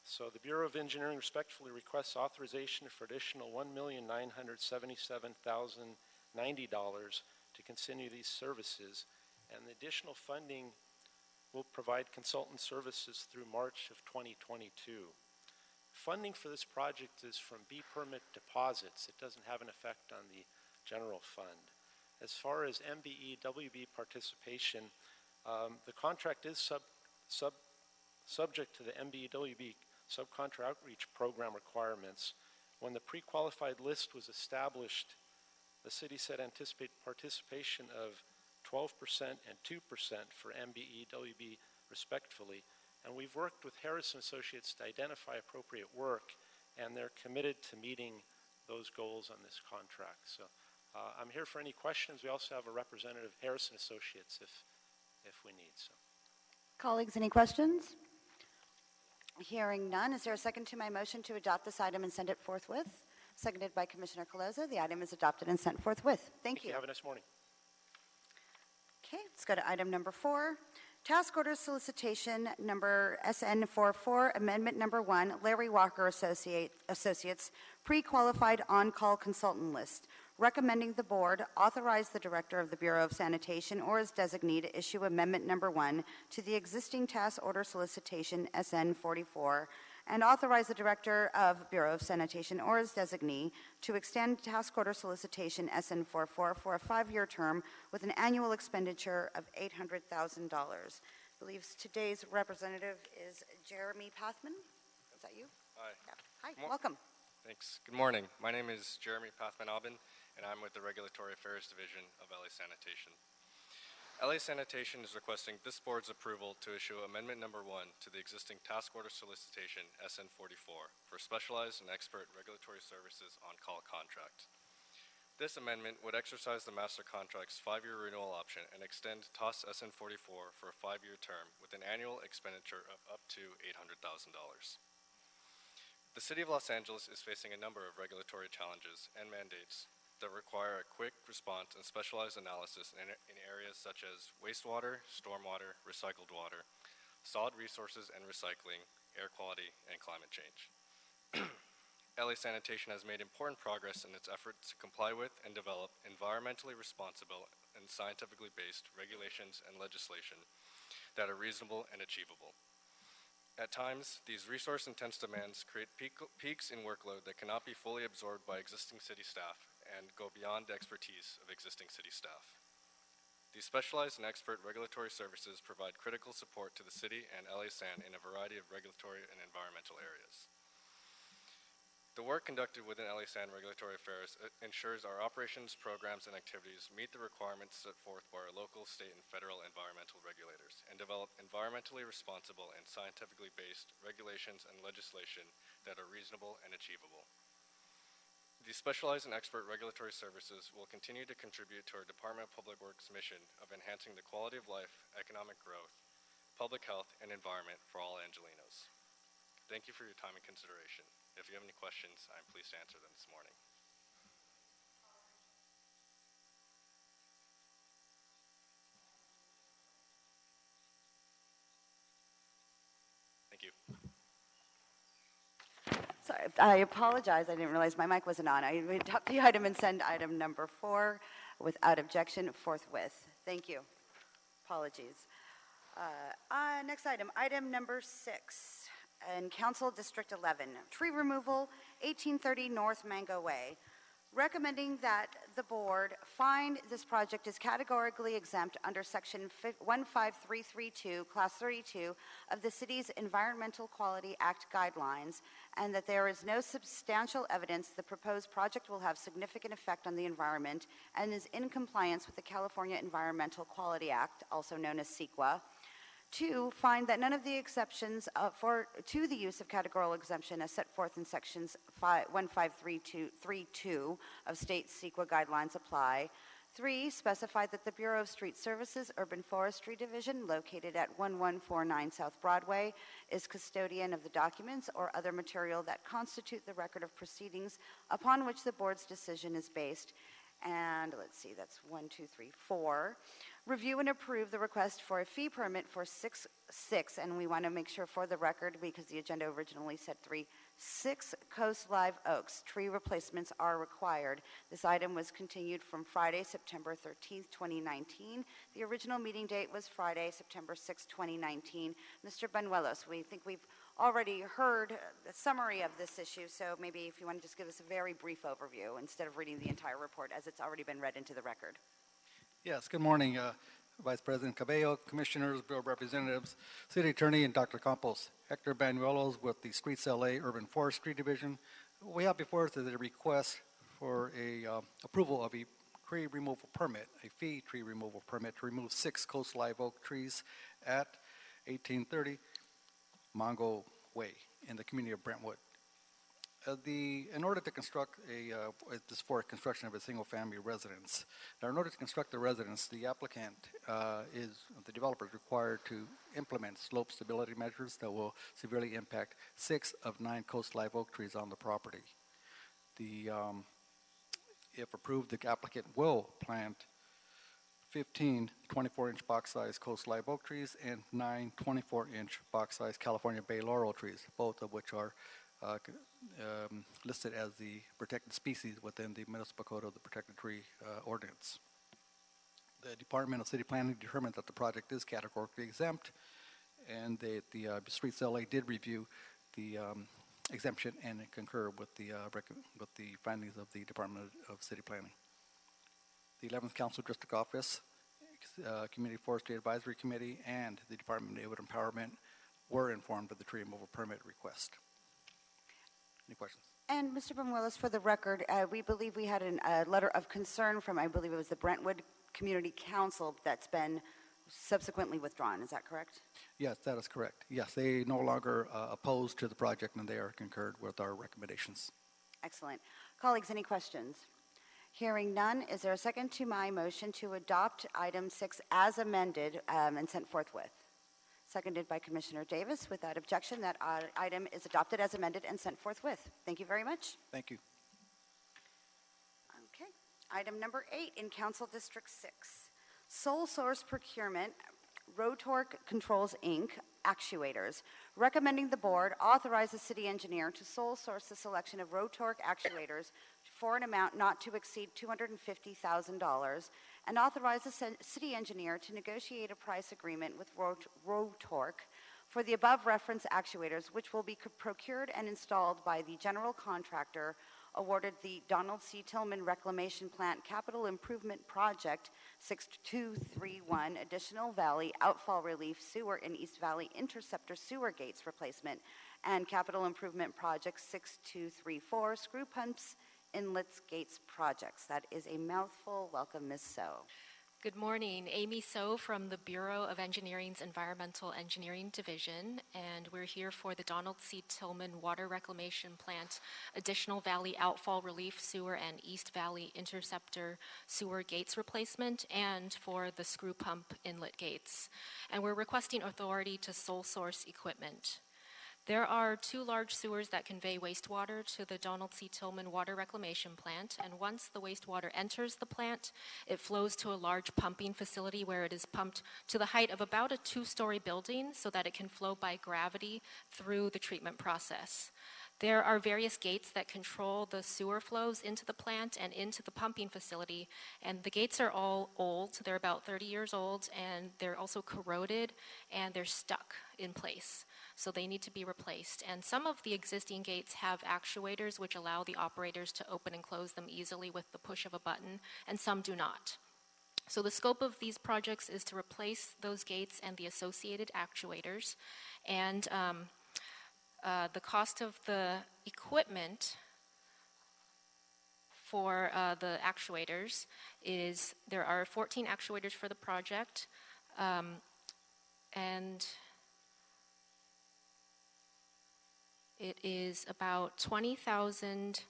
So the Bureau of Engineering respectfully requests authorization for additional $1,977,090 to continue these services, and the additional funding will provide consultant services through March of 2022. Funding for this project is from B permit deposits. It doesn't have an effect on the general fund. As far as MBE-WB participation, the contract is subject to the MBE-WB subcontract outreach program requirements. When the pre-qualified list was established, the city said anticipate participation of 12% and 2% for MBE-WB respectively. And we've worked with Harris & Associates to identify appropriate work, and they're committed to meeting those goals on this contract. So I'm here for any questions. We also have a representative of Harris & Associates if we need so. Colleagues, any questions? Hearing none, is there a second to my motion to adopt this item and send it forthwith? Seconded by Commissioner Coloza. The item is adopted and sent forthwith. Thank you. Have a nice morning. Okay, let's go to item number 4. Task order solicitation number SN44, amendment number 1, Larry Walker Associates, pre-qualified on-call consultant list. Recommending the board authorize the director of the Bureau of Sanitation or his designee to issue amendment number 1 to the existing task order solicitation SN44 and authorize the director of Bureau of Sanitation or his designee to extend task order solicitation SN44 for a 5-year term with an annual expenditure of $800,000. I believe today's representative is Jeremy Pathman. Is that you? Hi. Yeah. Hi, welcome. Thanks. Good morning. My name is Jeremy Pathman-Aubin, and I'm with the Regulatory Affairs Division of LA Sanitation. LA Sanitation is requesting this board's approval to issue amendment number 1 to the existing task order solicitation SN44 for specialized and expert regulatory services on-call contract. This amendment would exercise the master contract's 5-year renewal option and extend TOS SN44 for a 5-year term with an annual expenditure of up to $800,000. The City of Los Angeles is facing a number of regulatory challenges and mandates that require a quick response and specialized analysis in areas such as wastewater, stormwater, recycled water, solid resources and recycling, air quality, and climate change. LA Sanitation has made important progress in its efforts to comply with and develop environmentally responsible and scientifically based regulations and legislation that are reasonable and achievable. At times, these resource-intense demands create peaks in workload that cannot be fully absorbed by existing city staff and go beyond the expertise of existing city staff. These specialized and expert regulatory services provide critical support to the city and LA San in a variety of regulatory and environmental areas. The work conducted within LA San Regulatory Affairs ensures our operations, programs, and activities meet the requirements set forth by our local, state, and federal environmental regulators and develop environmentally responsible and scientifically based regulations and legislation that are reasonable and achievable. These specialized and expert regulatory services will continue to contribute to our Department of Public Works mission of enhancing the quality of life, economic growth, public health, and environment for all Angelenos. Thank you for your time and consideration. If you have any questions, I'm pleased to answer them this morning. Thank you. Sorry, I apologize. I didn't realize my mic wasn't on. I would adopt the item and send item number 4 without objection forthwith. Thank you. Apologies. Next item, item number 6, in Council District 11, tree removal, 1830 North Mango Way. Recommending that the board find this project is categorically exempt under section 15332, class 32 of the city's Environmental Quality Act guidelines, and that there is no substantial evidence the proposed project will have significant effect on the environment and is in compliance with the California Environmental Quality Act, also known as CEQA. 2, find that none of the exceptions to the use of categorical exemption as set forth in sections 15332 of state CEQA guidelines apply. 3, specify that the Bureau of Street Services Urban Forestry Division, located at 1149 South Broadway, is custodian of the documents or other material that constitute the record of proceedings upon which the board's decision is based. And let's see, that's 1, 2, 3, 4. Review and approve the request for a fee permit for 6, and we want to make sure for the record, because the agenda originally said 3, 6 Coast Live Oaks. Tree replacements are required. This item was continued from Friday, September 13th, 2019. The original meeting date was Friday, September 6th, 2019. Mr. Banuelos, we think we've already heard the summary of this issue, so maybe if you want to just give us a very brief overview instead of reading the entire report as it's already been read into the record. Yes, good morning, Vice President Cabello, Commissioners, Bureau Representatives, City Attorney, and Dr. Campos. Hector Banuelos with the Streets LA Urban Forestry Division. We have before us a request for a approval of a tree removal permit, a fee tree removal permit to remove 6 Coast Live Oak trees at 1830 Mongo Way in the community of Brentwood. In order to construct this is for construction of a single-family residence. Now, in order to construct the residence, the the developer is required to implement slope stability measures that will severely impact 6 of 9 Coast Live Oak trees on the property. If approved, the applicant will plant 15 24-inch box-size Coast Live Oak trees and 9 24-inch box-size California Bay Laurel trees, both of which are listed as the protected species within the Municipal Code of the Protected Tree Ordinance. The Department of City Planning determined that the project is categorically exempt, and the Streets LA did review the exemption and concur with the findings of the Department of City Planning. The 11th Council District Office, Community Forestry Advisory Committee, and the Department of Neighborhood Empowerment were informed of the tree removal permit request. Any questions? And Mr. Banuelos, for the record, we believe we had a letter of concern from, I believe it was the Brentwood Community Council that's been subsequently withdrawn. Is that correct? Yes, that is correct. Yes, they no longer opposed to the project, and they are concurred with our recommendations. Excellent. Colleagues, any questions? Hearing none, is there a second to my motion to adopt item 6 as amended and sent forthwith? Seconded by Commissioner Davis. Without objection, that item is adopted as amended and sent forthwith. Thank you very much. Thank you. Okay. Item number 8 in Council District 6. Sole Source Procurement, Rotork Controls, Inc., actuators. Recommending the board authorize the city engineer to sole source the selection of Rotork actuators for an amount not to exceed $250,000 and authorize the city engineer to negotiate a price agreement with Rotork for the above referenced actuators, which will be procured and installed by the general contractor awarded the Donald C. Tillman Reclamation Plant Capital Improvement Project 6231 Additional Valley Outfall Relief Sewer and East Valley Interceptor Sewer Gates Replacement and Capital Improvement Project 6234 Screw Pumps Inlets Gates Projects. That is a mouthful. Welcome, Ms. So. Good morning. Amy So from the Bureau of Engineering's Environmental Engineering Division, and we're here for the Donald C. Tillman Water Reclamation Plant Additional Valley Outfall Relief Sewer and East Valley Interceptor Sewer Gates Replacement and for the Screw Pump Inlet Gates. And we're requesting authority to sole source equipment. There are 2 large sewers that convey wastewater to the Donald C. Tillman Water Reclamation Plant, and once the wastewater enters the plant, it flows to a large pumping facility where it is pumped to the height of about a 2-story building so that it can flow by gravity through the treatment process. There are various gates that control the sewer flows into the plant and into the pumping facility, and the gates are all old. They're about 30 years old, and they're also corroded, and they're stuck in place. So they need to be replaced. And some of the existing gates have actuators which allow the operators to open and close them easily with the push of a button, and some do not. So the scope of these projects is to replace those gates and the associated actuators, and the cost of the equipment for the actuators is, there are 14 actuators for the project, and it is about $20,000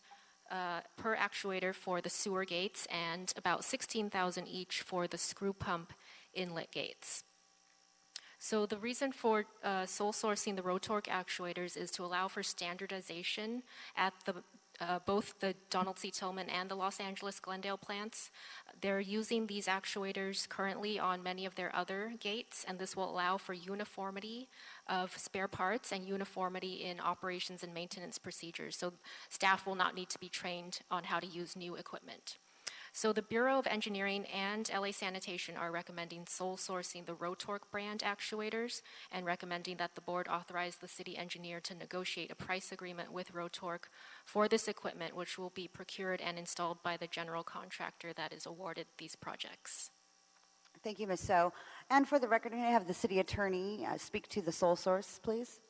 per actuator for the sewer gates and about $16,000 each for the screw pump inlet gates. So the reason for sole sourcing the Rotork actuators is to allow for standardization at the both the Donald C. Tillman and the Los Angeles Glendale plants. They're using these actuators currently on many of their other gates, and this will allow for uniformity of spare parts and uniformity in operations and maintenance procedures. So staff will not need to be trained on how to use new equipment. So the Bureau of Engineering and LA Sanitation are recommending sole sourcing the Rotork brand actuators and recommending that the board authorize the city engineer to negotiate a price agreement with Rotork for this equipment, which will be procured and installed by the general contractor that is awarded these projects. Thank you, Ms. So. And for the record, may I have the city attorney speak to the sole source, please?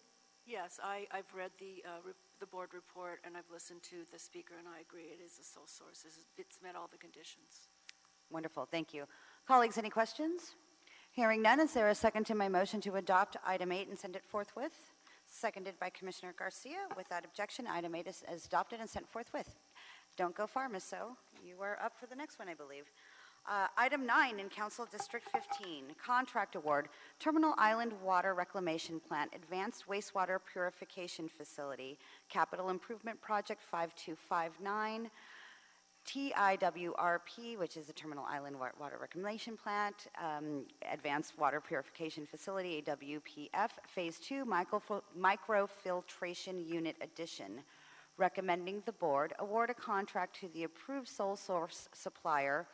Yes, I've read the board report, and I've listened to the speaker, and I agree it is a sole source. It's met all the conditions. Wonderful, thank you. Colleagues, any questions? Hearing none, is there a second to my motion to adopt item 8 and send it forthwith? Seconded by Commissioner Garcia. Without objection, item 8 is adopted and sent forthwith. Don't go far, Ms. So. You are up for the next one, I believe. Item 9 in Council District 15, Contract Award, Terminal Island Water Reclamation Plant, Advanced Wastewater Purification Facility, Capital Improvement Project 5259, TIWRP, which is the Terminal Island Water Reclamation Plant, Advanced Water Purification Facility, AWPF, Phase 2, Microfiltration Unit Addition. Recommending the board award a contract to the approved sole source supplier,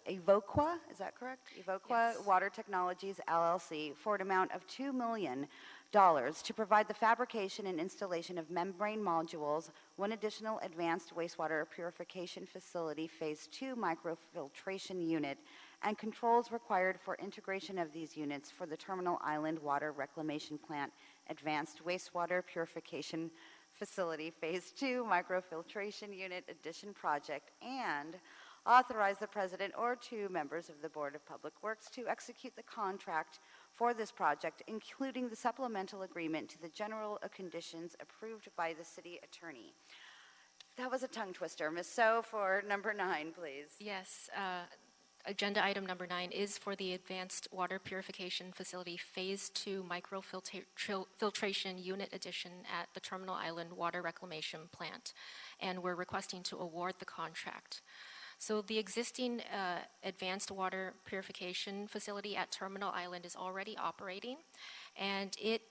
Evoqua, is that correct? Evoqua Yes. Water Technologies, LLC, for an amount of $2 million to provide the fabrication and installation of membrane modules, one additional advanced wastewater purification facility, Phase 2 microfiltration unit, and controls required for integration of these units for the Terminal Island Water Reclamation Plant Advanced Wastewater Purification Facility, Phase 2 microfiltration unit addition project, and authorize the president or 2 members of the Board of Public Works to execute the contract for this project, including the supplemental agreement to the general conditions approved by the city attorney. That was a tongue twister. Ms. So, for number 9, please. Yes. Agenda item number 9 is for the Advanced Water Purification Facility Phase 2 Microfiltration Unit Addition at the Terminal Island Water Reclamation Plant, and we're requesting to award the contract. So the existing advanced water purification facility at Terminal Island is already operating, and it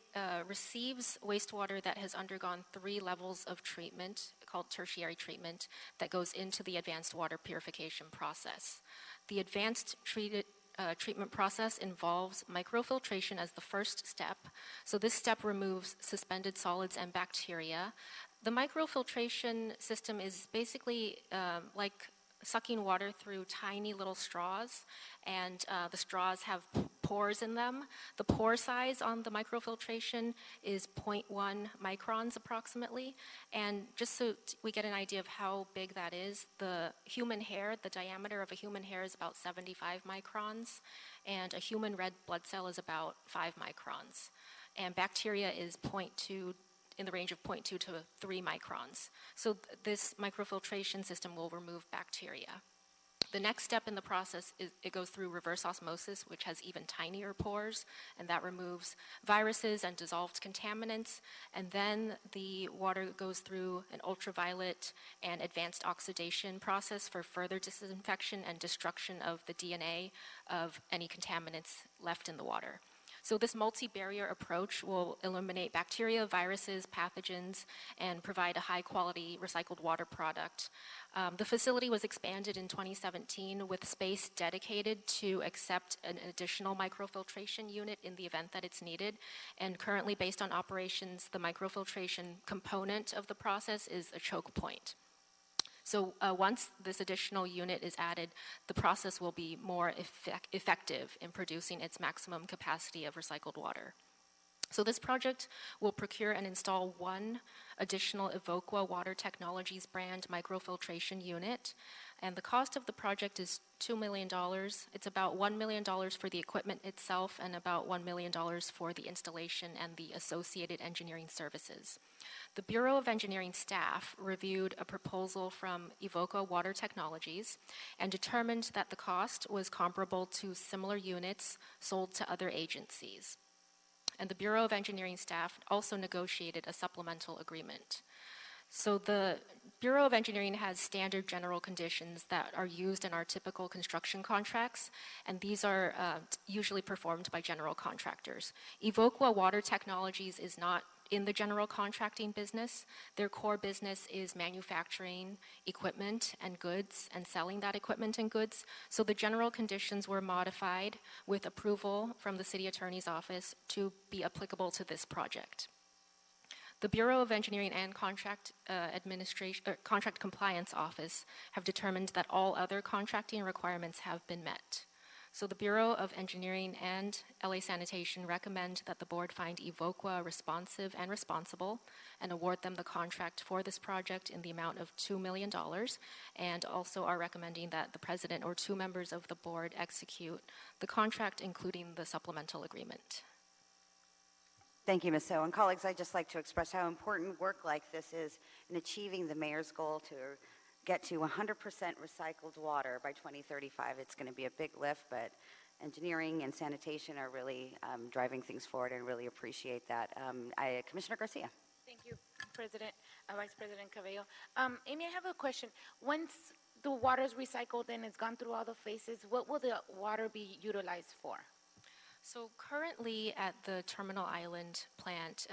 receives wastewater that has undergone 3 levels of treatment called tertiary treatment that goes into the advanced water purification process. The advanced treatment process involves microfiltration as the first step. So this step removes suspended solids and bacteria. The microfiltration system is basically like sucking water through tiny little straws, and the straws have pores in them. The pore size on the microfiltration is 0.1 microns approximately, and just so we get an idea of how big that is, the human hair, the diameter of a human hair is about 75 microns, and a human red blood cell is about 5 microns, and bacteria is 0.2 in the range of 0.2 to 3 microns. So this microfiltration system will remove bacteria. The next step in the process is it goes through reverse osmosis, which has even tinier pores, and that removes viruses and dissolved contaminants. And then the water goes through an ultraviolet and advanced oxidation process for further disinfection and destruction of the DNA of any contaminants left in the water. So this multi-barrier approach will eliminate bacteria, viruses, pathogens, and provide a high-quality recycled water product. The facility was expanded in 2017 with space dedicated to accept an additional microfiltration unit in the event that it's needed. And currently, based on operations, the microfiltration component of the process is a choke point. So once this additional unit is added, the process will be more effective in producing its maximum capacity of recycled water. So this project will procure and install 1 additional Evoqua Water Technologies brand microfiltration unit, and the cost of the project is $2 million. It's about $1 million for the equipment itself and about $1 million for the installation and the associated engineering services. The Bureau of Engineering staff reviewed a proposal from Evoqua Water Technologies and determined that the cost was comparable to similar units sold to other agencies. And the Bureau of Engineering staff also negotiated a supplemental agreement. So the Bureau of Engineering has standard general conditions that are used in our typical construction contracts, and these are usually performed by general contractors. Evoqua Water Technologies is not in the general contracting business. Their core business is manufacturing equipment and goods and selling that equipment and goods. So the general conditions were modified with approval from the City Attorney's Office to be applicable to this project. The Bureau of Engineering and Contract Contract Compliance Office have determined that all other contracting requirements have been met. So the Bureau of Engineering and LA Sanitation recommend that the board find Evoqua responsive and responsible and award them the contract for this project in the amount of $2 million, and also are recommending that the president or 2 members of the board execute the contract, including the supplemental agreement. Thank you, Ms. So. And colleagues, I'd just like to express how important work like this is in achieving the mayor's goal to get to 100% recycled water by 2035. It's going to be a big lift, but engineering and sanitation are really driving things forward, and really appreciate that. Commissioner Garcia. Thank you, President, Vice President Cabello. Amy, I have a question. Once the water is recycled and it's gone through all the phases, what will the water be utilized for? So currently at the Terminal Island plant,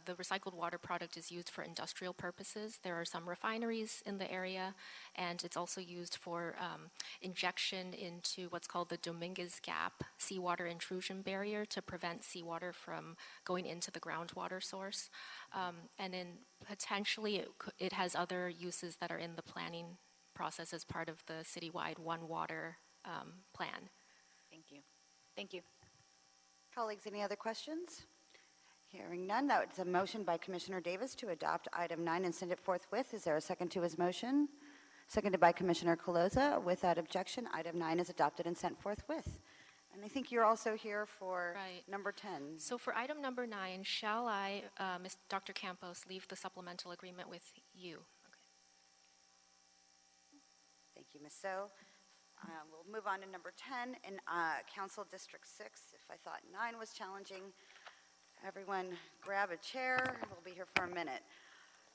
the recycled water product is used for industrial purposes. There are some refineries in the area, and it's also used for injection into what's called the Dominguez Gap seawater intrusion barrier to prevent seawater from going into the groundwater source. And then potentially it has other uses that are in the planning process as part of the citywide One Water plan. Thank you. Thank you. Colleagues, any other questions? Hearing none, that was a motion by Commissioner Davis to adopt item 9 and send it forthwith. Is there a second to his motion? Seconded by Commissioner Coloza. Without objection, item 9 is adopted and sent forthwith. And I think you're also here for number 10. So for item number 9, shall I, Dr. Campos, leave the supplemental agreement with you? Okay. Thank you, Ms. So. We'll move on to number 10 in Council District 6. If I thought 9 was challenging, everyone grab a chair. We'll be here for a minute.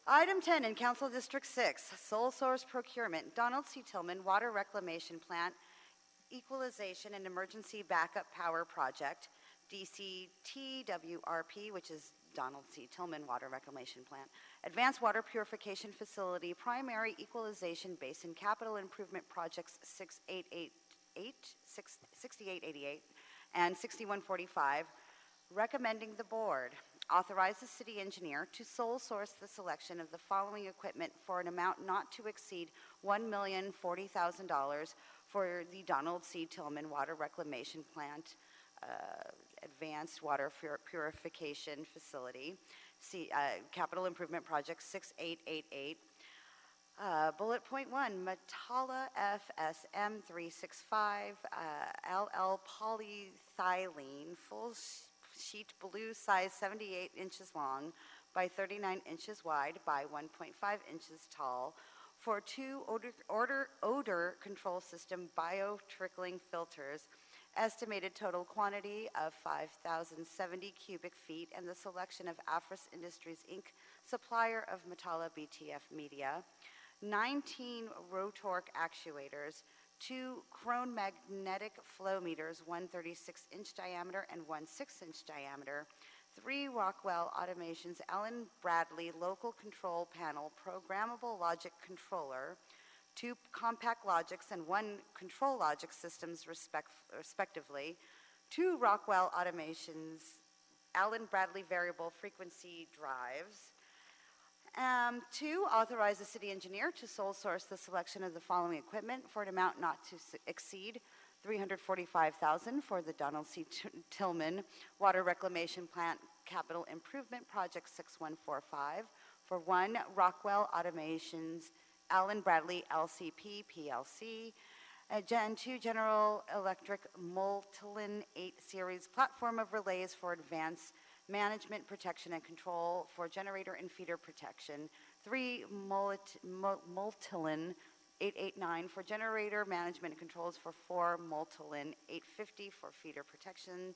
Item 10 in Council District 6, sole source procurement, Donald C. Tillman Water Reclamation Plant, Equalization and Emergency Backup Power Project, DCTWRP, which is Donald C. Tillman Water Reclamation Plant, Advanced Water Purification Facility, Primary Equalization Basin Capital Improvement Projects 6888 and 6145, recommending the board authorize the city engineer to sole source the selection of the following equipment for an amount not to exceed $1,040,000 for the Donald C. Tillman Water Reclamation Plant Advanced Water Purification Facility, Capital Improvement Project 6888. Bullet point 1, Metalla FSM 365 LL polyethylene full sheet blue size 78 inches long by 39 inches wide by 1.5 inches tall for 2 odor control system bio-trickling filters, estimated total quantity of 5,070 cubic feet, and the selection of Afris Industries, Inc., supplier of Metalla BTF media, 19 Rotork actuators, 2 Krone magnetic flow meters, one 36-inch diameter and one 6-inch diameter, 3 Rockwell Automations Allen Bradley local control panel programmable logic controller, 2 compact logics and 1 control logic systems respectively, 2 Rockwell Automations Allen Bradley variable frequency drives. 2, authorize the city engineer to sole source the selection of the following equipment for an amount not to exceed $345,000 for the Donald C. Tillman Water Reclamation Plant Capital Improvement Project 6145 for 1 Rockwell Automations Allen Bradley LCP PLC, Gen 2 General Electric Multilin 8 Series platform of relays for advanced management, protection, and control for generator and feeder protection, 3 Multilin 889 for generator management and controls for 4 Multilin 850 for feeder protection,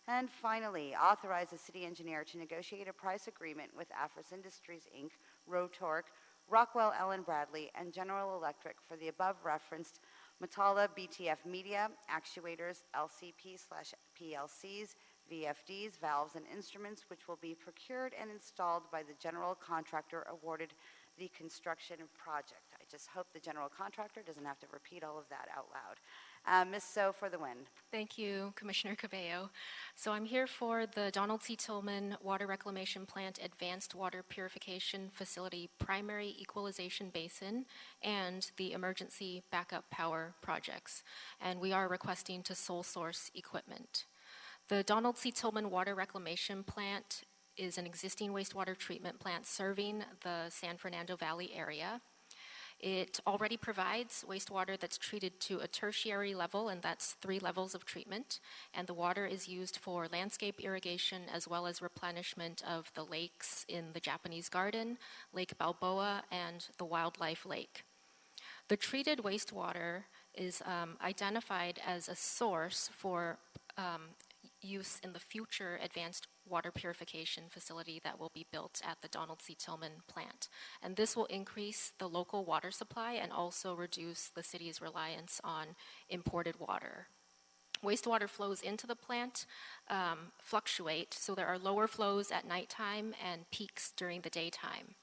and finally, authorize the city engineer to negotiate a price agreement with Afris Industries, Inc., Rotork, Rockwell Allen Bradley, and General Electric for the above-referenced Matala BTF Media, actuators, LCP/PLCs, VFDs, valves, and instruments, which will be procured and installed by the general contractor awarded the construction project. I just hope the general contractor doesn't have to repeat all of that out loud. Ms. So for the win. Thank you, Commissioner Cabello. So I'm here for the Donald C. Tillman Water Reclamation Plant Advanced Water Purification Facility Primary Equalization Basin and the Emergency Backup Power projects. And we are requesting to sole source equipment. The Donald C. Tillman Water Reclamation Plant is an existing wastewater treatment plant serving the San Fernando Valley area. It already provides wastewater that's treated to a tertiary level, and that's 3 levels of treatment. And the water is used for landscape irrigation as well as replenishment of the lakes in the Japanese Garden, Lake Balboa, and the Wildlife Lake. The treated wastewater is identified as a source for use in the future advanced water purification facility that will be built at the Donald C. Tillman plant. And this will increase the local water supply and also reduce the city's reliance on imported water. Wastewater flows into the plant fluctuate, so there are lower flows at nighttime and peaks during the daytime.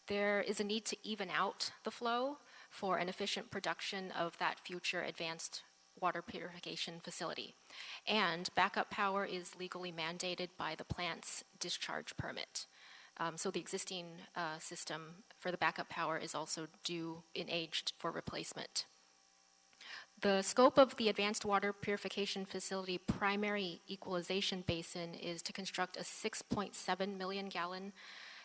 There is a need to even out the flow for an efficient production of that future advanced water purification facility. And backup power is legally mandated by the plant's discharge permit. So the existing system for the backup power is also due in age for replacement. The scope of the advanced water purification facility primary equalization basin is to construct a 6.7 million gallon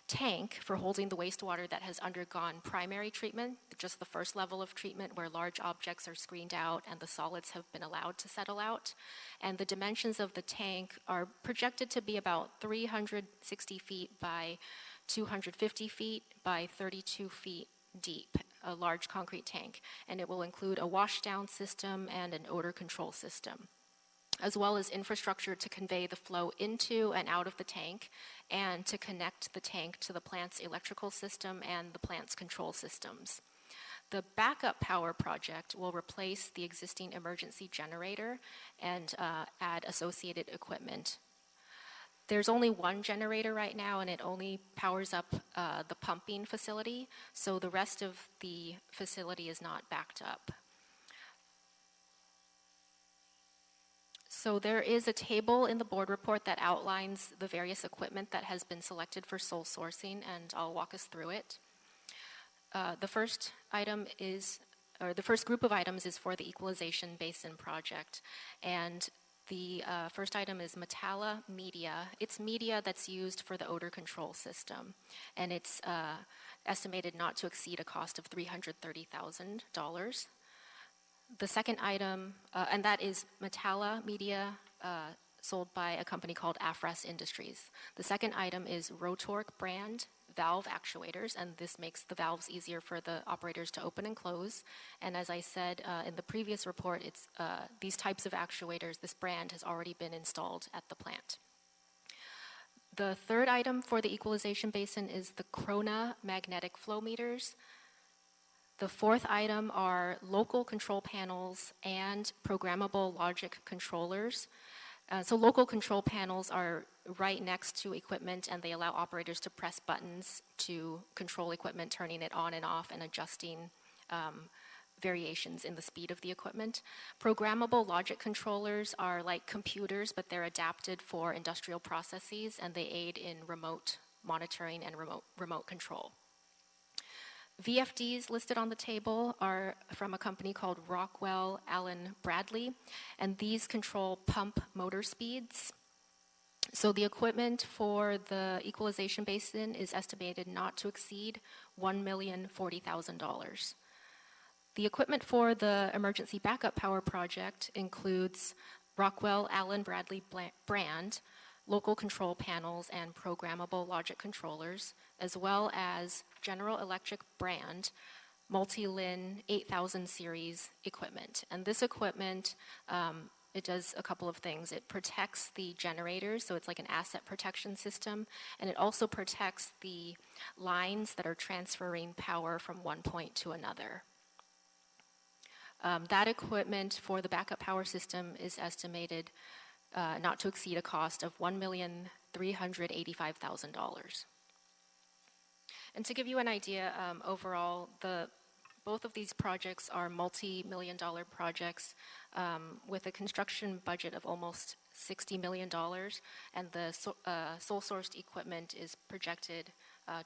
tank for holding the wastewater that has undergone primary treatment, just the first level of treatment where large objects are screened out and the solids have been allowed to settle out. And the dimensions of the tank are projected to be about 360 feet by 250 feet by 32 feet deep, a large concrete tank. And it will include a washdown system and an odor control system, as well as infrastructure to convey the flow into and out of the tank and to connect the tank to the plant's electrical system and the plant's control systems. The backup power project will replace the existing emergency generator and add associated equipment. There's only one generator right now, and it only powers up the pumping facility, so the rest of the facility is not backed up. So there is a table in the board report that outlines the various equipment that has been selected for sole sourcing, and I'll walk us through it. The first group of items is for the equalization basin project, and the first item is Matala media. It's media that's used for the odor control system, and it's estimated not to exceed a cost of $330,000. The second item, and that is Matala media sold by a company called Afras Industries. The second item is Rotork brand valve actuators, and this makes the valves easier for the operators to open and close. And as I said in the previous report, it's these types of actuators, this brand has already been installed at the plant. The third item for the equalization basin is the Krona magnetic flow meters. The fourth item are local control panels and programmable logic controllers. So local control panels are right next to equipment, and they allow operators to press buttons to control equipment, turning it on and off and adjusting variations in the speed of the equipment. Programmable logic controllers are like computers, but they're adapted for industrial processes, and they aid in remote monitoring and remote control. VFDs listed on the table are from a company called Rockwell Allen Bradley, and these control pump motor speeds. So the equipment for the equalization basin is estimated not to exceed $1,040,000. The equipment for the emergency backup power project includes Rockwell Allen Bradley brand, local control panels, and programmable logic controllers, as well as General Electric brand multi-lin 8000 series equipment. And this equipment it does a couple of things. It protects the generators, so it's like an asset protection system, and it also protects the lines that are transferring power from one point to another. That equipment for the backup power system is estimated not to exceed a cost of $1,385,000. And to give you an idea, overall, both of these projects are multi-million-dollar projects with a construction budget of almost $60 million, and the sole-sourced equipment is projected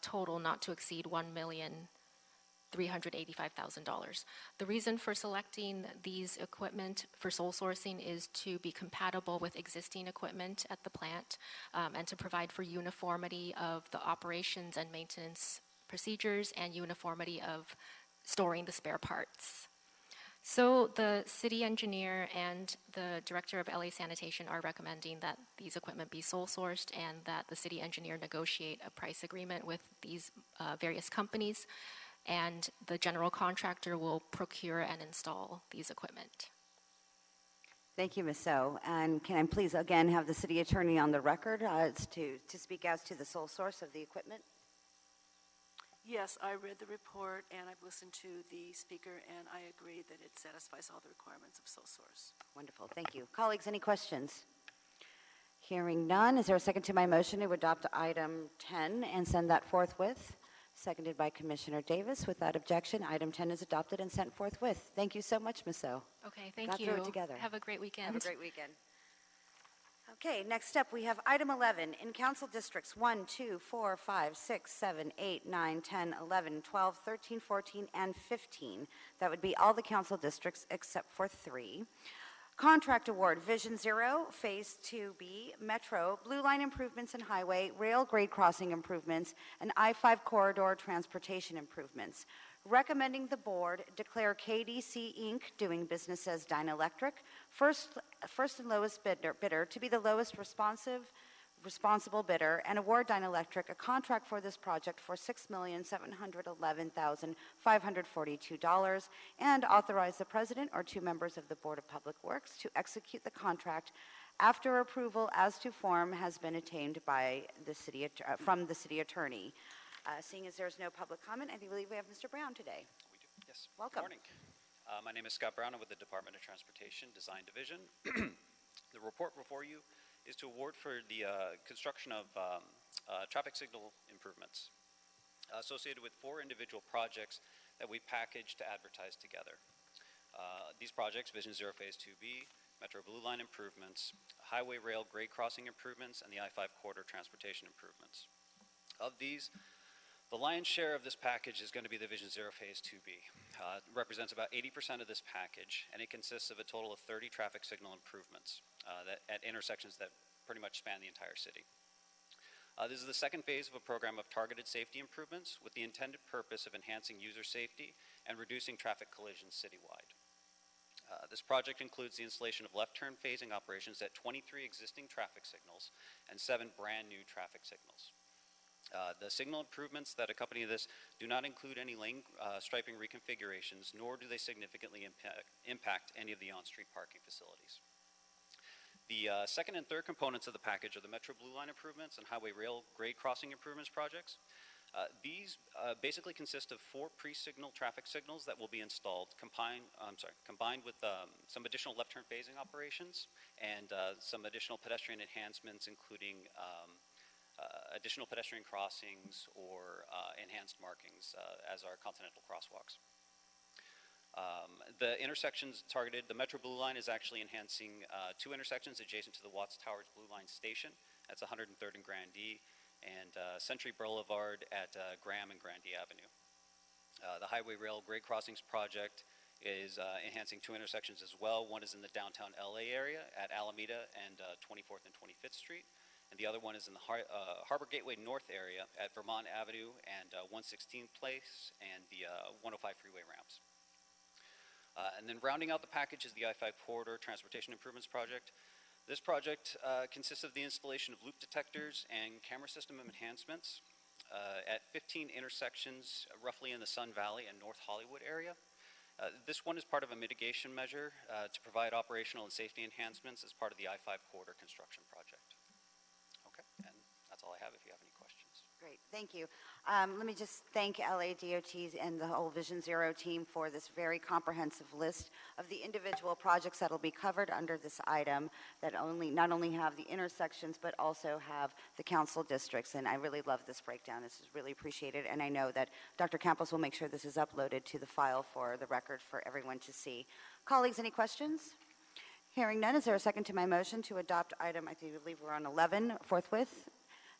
total not to exceed $1,385,000. The reason for selecting these equipment for sole sourcing is to be compatible with existing equipment at the plant and to provide for uniformity of the operations and maintenance procedures and uniformity of storing the spare parts. So the city engineer and the director of LA Sanitation are recommending that these equipment be sole sourced and that the city engineer negotiate a price agreement with these various companies, and the general contractor will procure and install these equipment. Thank you, Ms. So. And can I please again have the city attorney on the record to speak as to the sole source of the equipment? Yes, I read the report and I've listened to the speaker, and I agree that it satisfies all the requirements of sole source. Wonderful, thank you. Colleagues, any questions? Hearing none, is there a second to my motion to adopt item 10 and send that forthwith? Seconded by Commissioner Davis. Without objection, item 10 is adopted and sent forthwith. Thank you so much, Ms. So. Okay, thank Got you. through it together. Have a great weekend. Have a great weekend. Okay, next up we have item 11 in council districts 1, 2, 4, 5, 6, 7, 8, 9, 10, 11, 12, 13, 14, and 15. That would be all the council districts except for 3. Contract award, Vision Zero, Phase 2B, Metro, Blue Line improvements and highway, rail grade crossing improvements, and I-5 corridor transportation improvements. Recommending the board declare KDC Inc., doing business as Dynalectric, first and lowest bidder to be the lowest responsible bidder, and award Dynalectric a contract for this project for $6,711,542, and authorize the president or 2 members of the Board of Public Works to execute the contract after approval as to form has been attained by the city from the city attorney. Seeing as there's no public comment, I believe we have Mr. Brown today. We do, yes. Welcome. Good morning. My name is Scott Brown. I'm with the Department of Transportation Design Division. The report before you is to award for the construction of traffic signal improvements associated with 4 individual projects that we packaged to advertise together. These projects, Vision Zero Phase 2B, Metro Blue Line improvements, highway rail grade crossing improvements, and the I-5 corridor transportation improvements. Of these, the lion's share of this package is going to be the Vision Zero Phase 2B. It represents about 80% of this package, and it consists of a total of 30 traffic signal improvements at intersections that pretty much span the entire city. This is the second phase of a program of targeted safety improvements with the intended purpose of enhancing user safety and reducing traffic collisions citywide. This project includes the installation of left turn phasing operations at 23 existing traffic signals and 7 brand new traffic signals. The signal improvements that accompany this do not include any lane striping reconfigurations, nor do they significantly impact any of the on-street parking facilities. The second and third components of the package are the Metro Blue Line improvements and highway rail grade crossing improvements projects. These basically consist of 4 pre-signal traffic signals that will be installed, combined with some additional left turn phasing operations and some additional pedestrian enhancements, including additional pedestrian crossings or enhanced markings as our continental crosswalks. The intersections targeted, the Metro Blue Line is actually enhancing 2 intersections adjacent to the Watts Towers Blue Line station. That's 103rd and Grandee, and Century Boulevard at Graham and Grandee Avenue. The Highway Rail Grade Crossings project is enhancing 2 intersections as well. One is in the downtown LA area at Alameda and 24th and 25th Street. And the other one is in the Harbor Gateway North area at Vermont Avenue and 116th Place and the 105 freeway ramps. And then rounding out the package is the I-5 corridor transportation improvements project. This project consists of the installation of loop detectors and camera system enhancements at 15 intersections roughly in the Sun Valley and North Hollywood area. This one is part of a mitigation measure to provide operational and safety enhancements as part of the I-5 corridor construction project. Okay, and that's all I have if you have any questions. Great, thank you. Let me just thank LADOT and the whole Vision Zero team for this very comprehensive list of the individual projects that will be covered under this item that not only have the intersections but also have the council districts. And I really love this breakdown. This is really appreciated. And I know that Dr. Campos will make sure this is uploaded to the file for the record for everyone to see. Colleagues, any questions? Hearing none, is there a second to my motion to adopt item, I believe we're on 11, forthwith?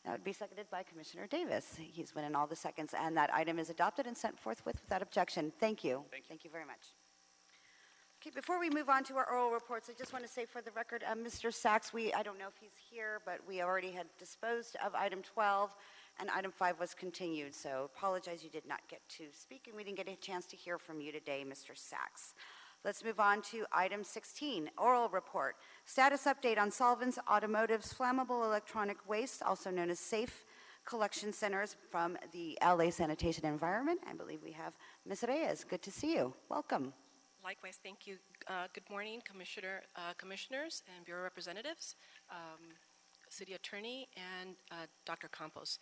That would be seconded by Commissioner Davis. He's winning all the seconds, and that item is adopted and sent forthwith without objection. Thank you. Thank you very much. Okay, before we move on to our oral reports, I just want to say for the record, Mr. Sachs, I don't know if he's here, but we already had disposed of item 12, and item 5 was continued. So apologize you did not get to speak, and we didn't get a chance to hear from you today, Mr. Sachs. Let's move on to item 16, oral report. Status update on Solvents Automotive's flammable electronic waste, also known as SAFE collection centers from the LA Sanitation and Environment. I believe we have Ms. Reyes. Good to see you. Welcome. Likewise, thank you. Good morning, commissioners and Bureau representatives, City Attorney, and Dr. Campos.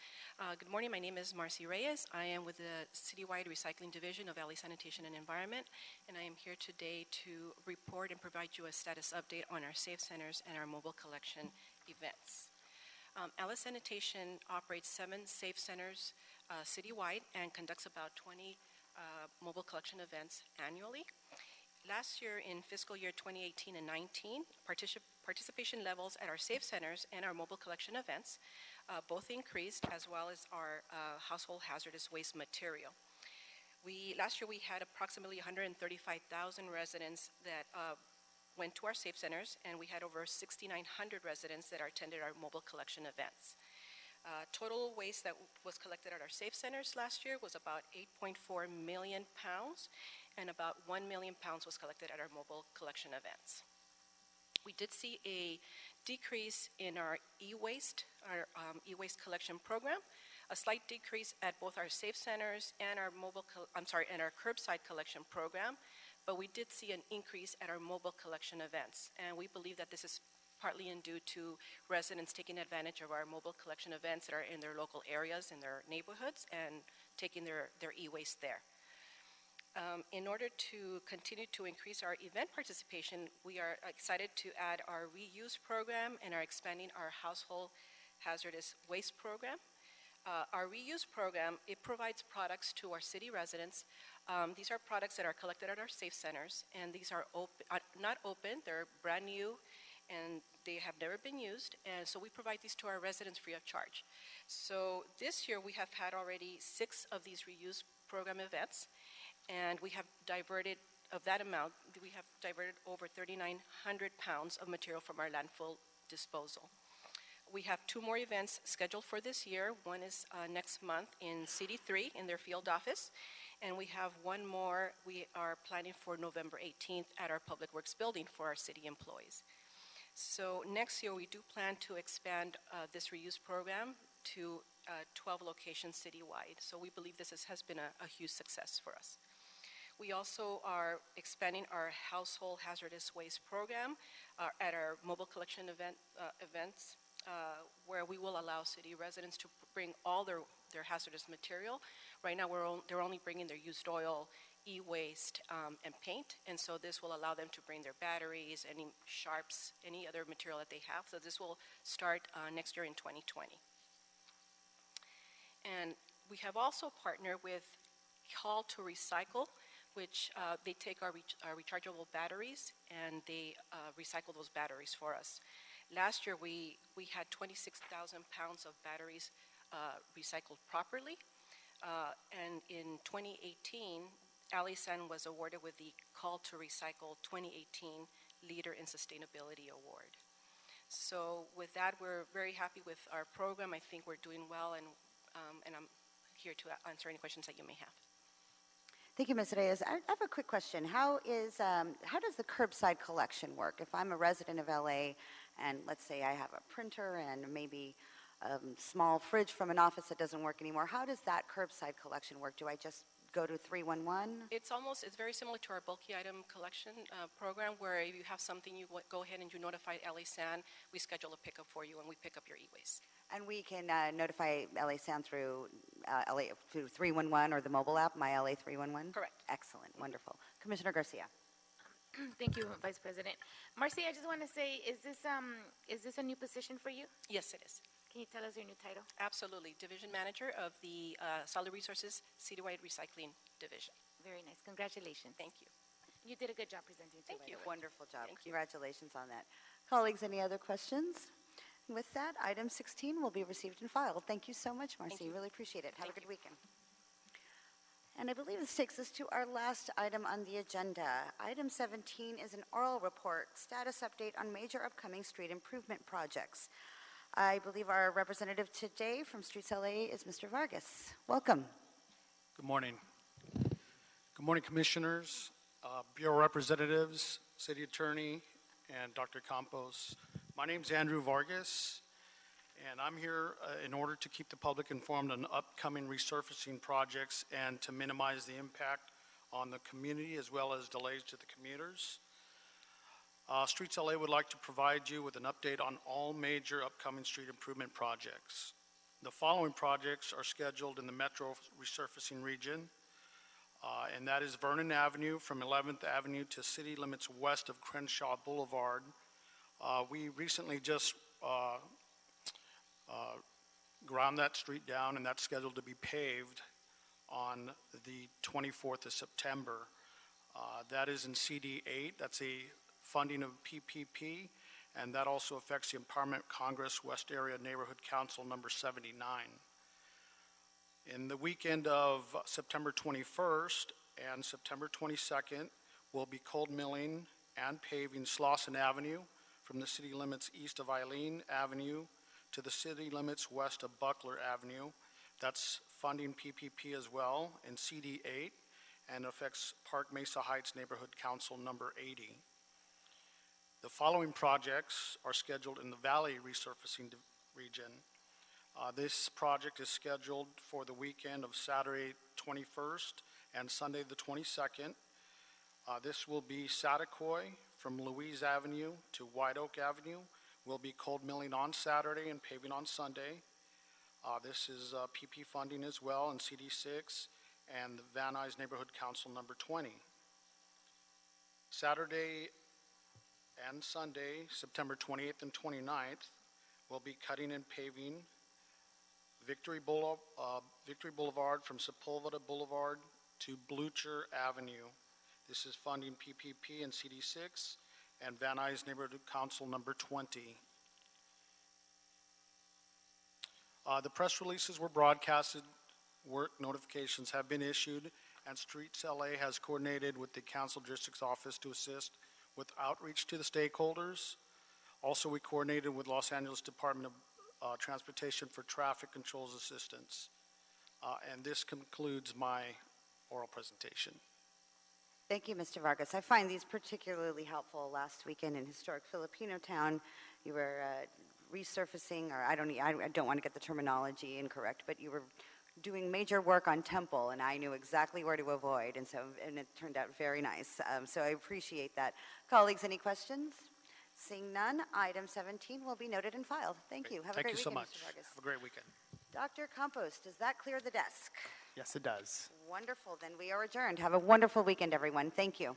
Good morning. My name is Marcy Reyes. I am with the Citywide Recycling Division of LA Sanitation and Environment, and I am here today to report and provide you a status update on our safe centers and our mobile collection events. LA Sanitation operates 7 safe centers citywide and conducts about 20 mobile collection events annually. Last year, in fiscal year 2018 and 19, participation levels at our safe centers and our mobile collection events both increased, as well as our household hazardous waste material. Last year, we had approximately 135,000 residents that went to our safe centers, and we had over 6,900 residents that attended our mobile collection events. Total waste that was collected at our safe centers last year was about 8.4 million pounds, and about 1 million pounds was collected at our mobile collection events. We did see a decrease in our e-waste collection program, a slight decrease at both our safe centers and our and our curbside collection program, but we did see an increase at our mobile collection events, and we believe that this is partly due to residents taking advantage of our mobile collection events that are in their local areas, in their neighborhoods, and taking their e-waste there. In order to continue to increase our event participation, we are excited to add our reuse program and are expanding our household hazardous waste program. Our reuse program, it provides products to our city residents. These are products that are collected at our safe centers, and these are not open, they're brand new, and they have never been used, and so we provide these to our residents free of charge. So this year we have had already 6 of these reuse program events, and we have diverted, of that amount, we have diverted over 3,900 pounds of material from our landfill disposal. We have 2 more events scheduled for this year. One is next month in CD3 in their field office, and we have 1 more we are planning for November 18th at our Public Works building for our city employees. So next year we do plan to expand this reuse program to 12 locations citywide. So we believe this has been a huge success for us. We also are expanding our household hazardous waste program at our mobile collection events, where we will allow city residents to bring all their hazardous material. Right now, they're only bringing their used oil, e-waste, and paint, and so this will allow them to bring their batteries, any sharps, any other material that they have. So this will start next year in 2020. And we have also partnered with Call to Recycle, which they take our rechargeable batteries and they recycle those batteries for us. Last year, we had 26,000 pounds of batteries recycled properly. And in 2018, LA-San was awarded with the Call to Recycle 2018 Leader in Sustainability Award. So with that, we're very happy with our program. I think we're doing well, and I'm here to answer any questions that you may have. Thank you, Ms. Reyes. I have a quick question. How does the curbside collection work? If I'm a resident of LA and let's say I have a printer and maybe a small fridge from an office that doesn't work anymore, how does that curbside collection work? Do I just go to 311? It's very similar to our bulky item collection program, where if you have something, you go ahead and you notify LA San, we schedule a pickup for you, and we pick up your e-waste. And we can notify LA Sound through through 311 or the mobile app, My LA 311? Correct. Excellent, wonderful. Commissioner Garcia. Thank you, Vice President. Marcy, I just want to say, is this a new position for you? Yes, it is. Can you tell us your new title? Absolutely. Division Manager of the Solid Resources Citywide Recycling Division. Very nice. Congratulations. Thank you. You did a good job presenting too. Thank you. Wonderful job. Thank you. Congratulations on that. Colleagues, any other questions? With that, item 16 will be received and filed. Thank you so much, Marcy. Really appreciate it. Have a good weekend. And I believe this takes us to our last item on the agenda. Item 17 is an oral report, status update on major upcoming street improvement projects. I believe our representative today from Streets LA is Mr. Vargas. Welcome. Good morning. Good morning, Commissioners, Bureau Representatives, City Attorney, and Dr. Campos. My name is Andrew Vargas, and I'm here in order to keep the public informed on upcoming resurfacing projects and to minimize the impact on the community as well as delays to the commuters. Streets LA would like to provide you with an update on all major upcoming street improvement projects. The following projects are scheduled in the Metro resurfacing region, and that is Vernon Avenue from 11th Avenue to city limits west of Crenshaw Boulevard. We recently just ground that street down, and that's scheduled to be paved on the 24th of September. That is in CD8. That's a funding of PPP, and that also affects the Empowerment Congress West Area Neighborhood Council number 79. In the weekend of September 21st and September 22nd, we'll be cold milling and paving Slauson Avenue from the city limits east of Eileen Avenue to the city limits west of Buckler Avenue. That's funding PPP as well in CD8 and affects Park Mesa Heights Neighborhood Council number 80. The following projects are scheduled in the Valley resurfacing region. This project is scheduled for the weekend of Saturday 21st and Sunday the 22nd. This will be Satakoy from Louise Avenue to White Oak Avenue. We'll be cold milling on Saturday and paving on Sunday. This is PP funding as well in CD6 and the Van Nuys Neighborhood Council number 20. Saturday and Sunday, September 28th and 29th, we'll be cutting and paving Victory Boulevard from Sepulveda Boulevard to Blucher Avenue. This is funding PPP and CD6 and Van Nuys Neighborhood Council number 20. The press releases were broadcasted, work notifications have been issued, and Streets LA has coordinated with the Council District's office to assist with outreach to the stakeholders. Also, we coordinated with Los Angeles Department of Transportation for traffic controls assistance. And this concludes my oral presentation. Thank you, Mr. Vargas. I find these particularly helpful. Last weekend in historic Filipino town, you were resurfacing, or I don't want to get the terminology incorrect, but you were doing major work on Temple, and I knew exactly where to avoid, and it turned out very nice. So I appreciate that. Colleagues, any questions? Seeing none, item 17 will be noted and filed. Thank you. Have a great weekend, Thank you so much. Mr. Vargas. Have a great weekend. Dr. Campos, does that clear the desk? Yes, it does. Wonderful. Then we are adjourned. Have a wonderful weekend, everyone. Thank you.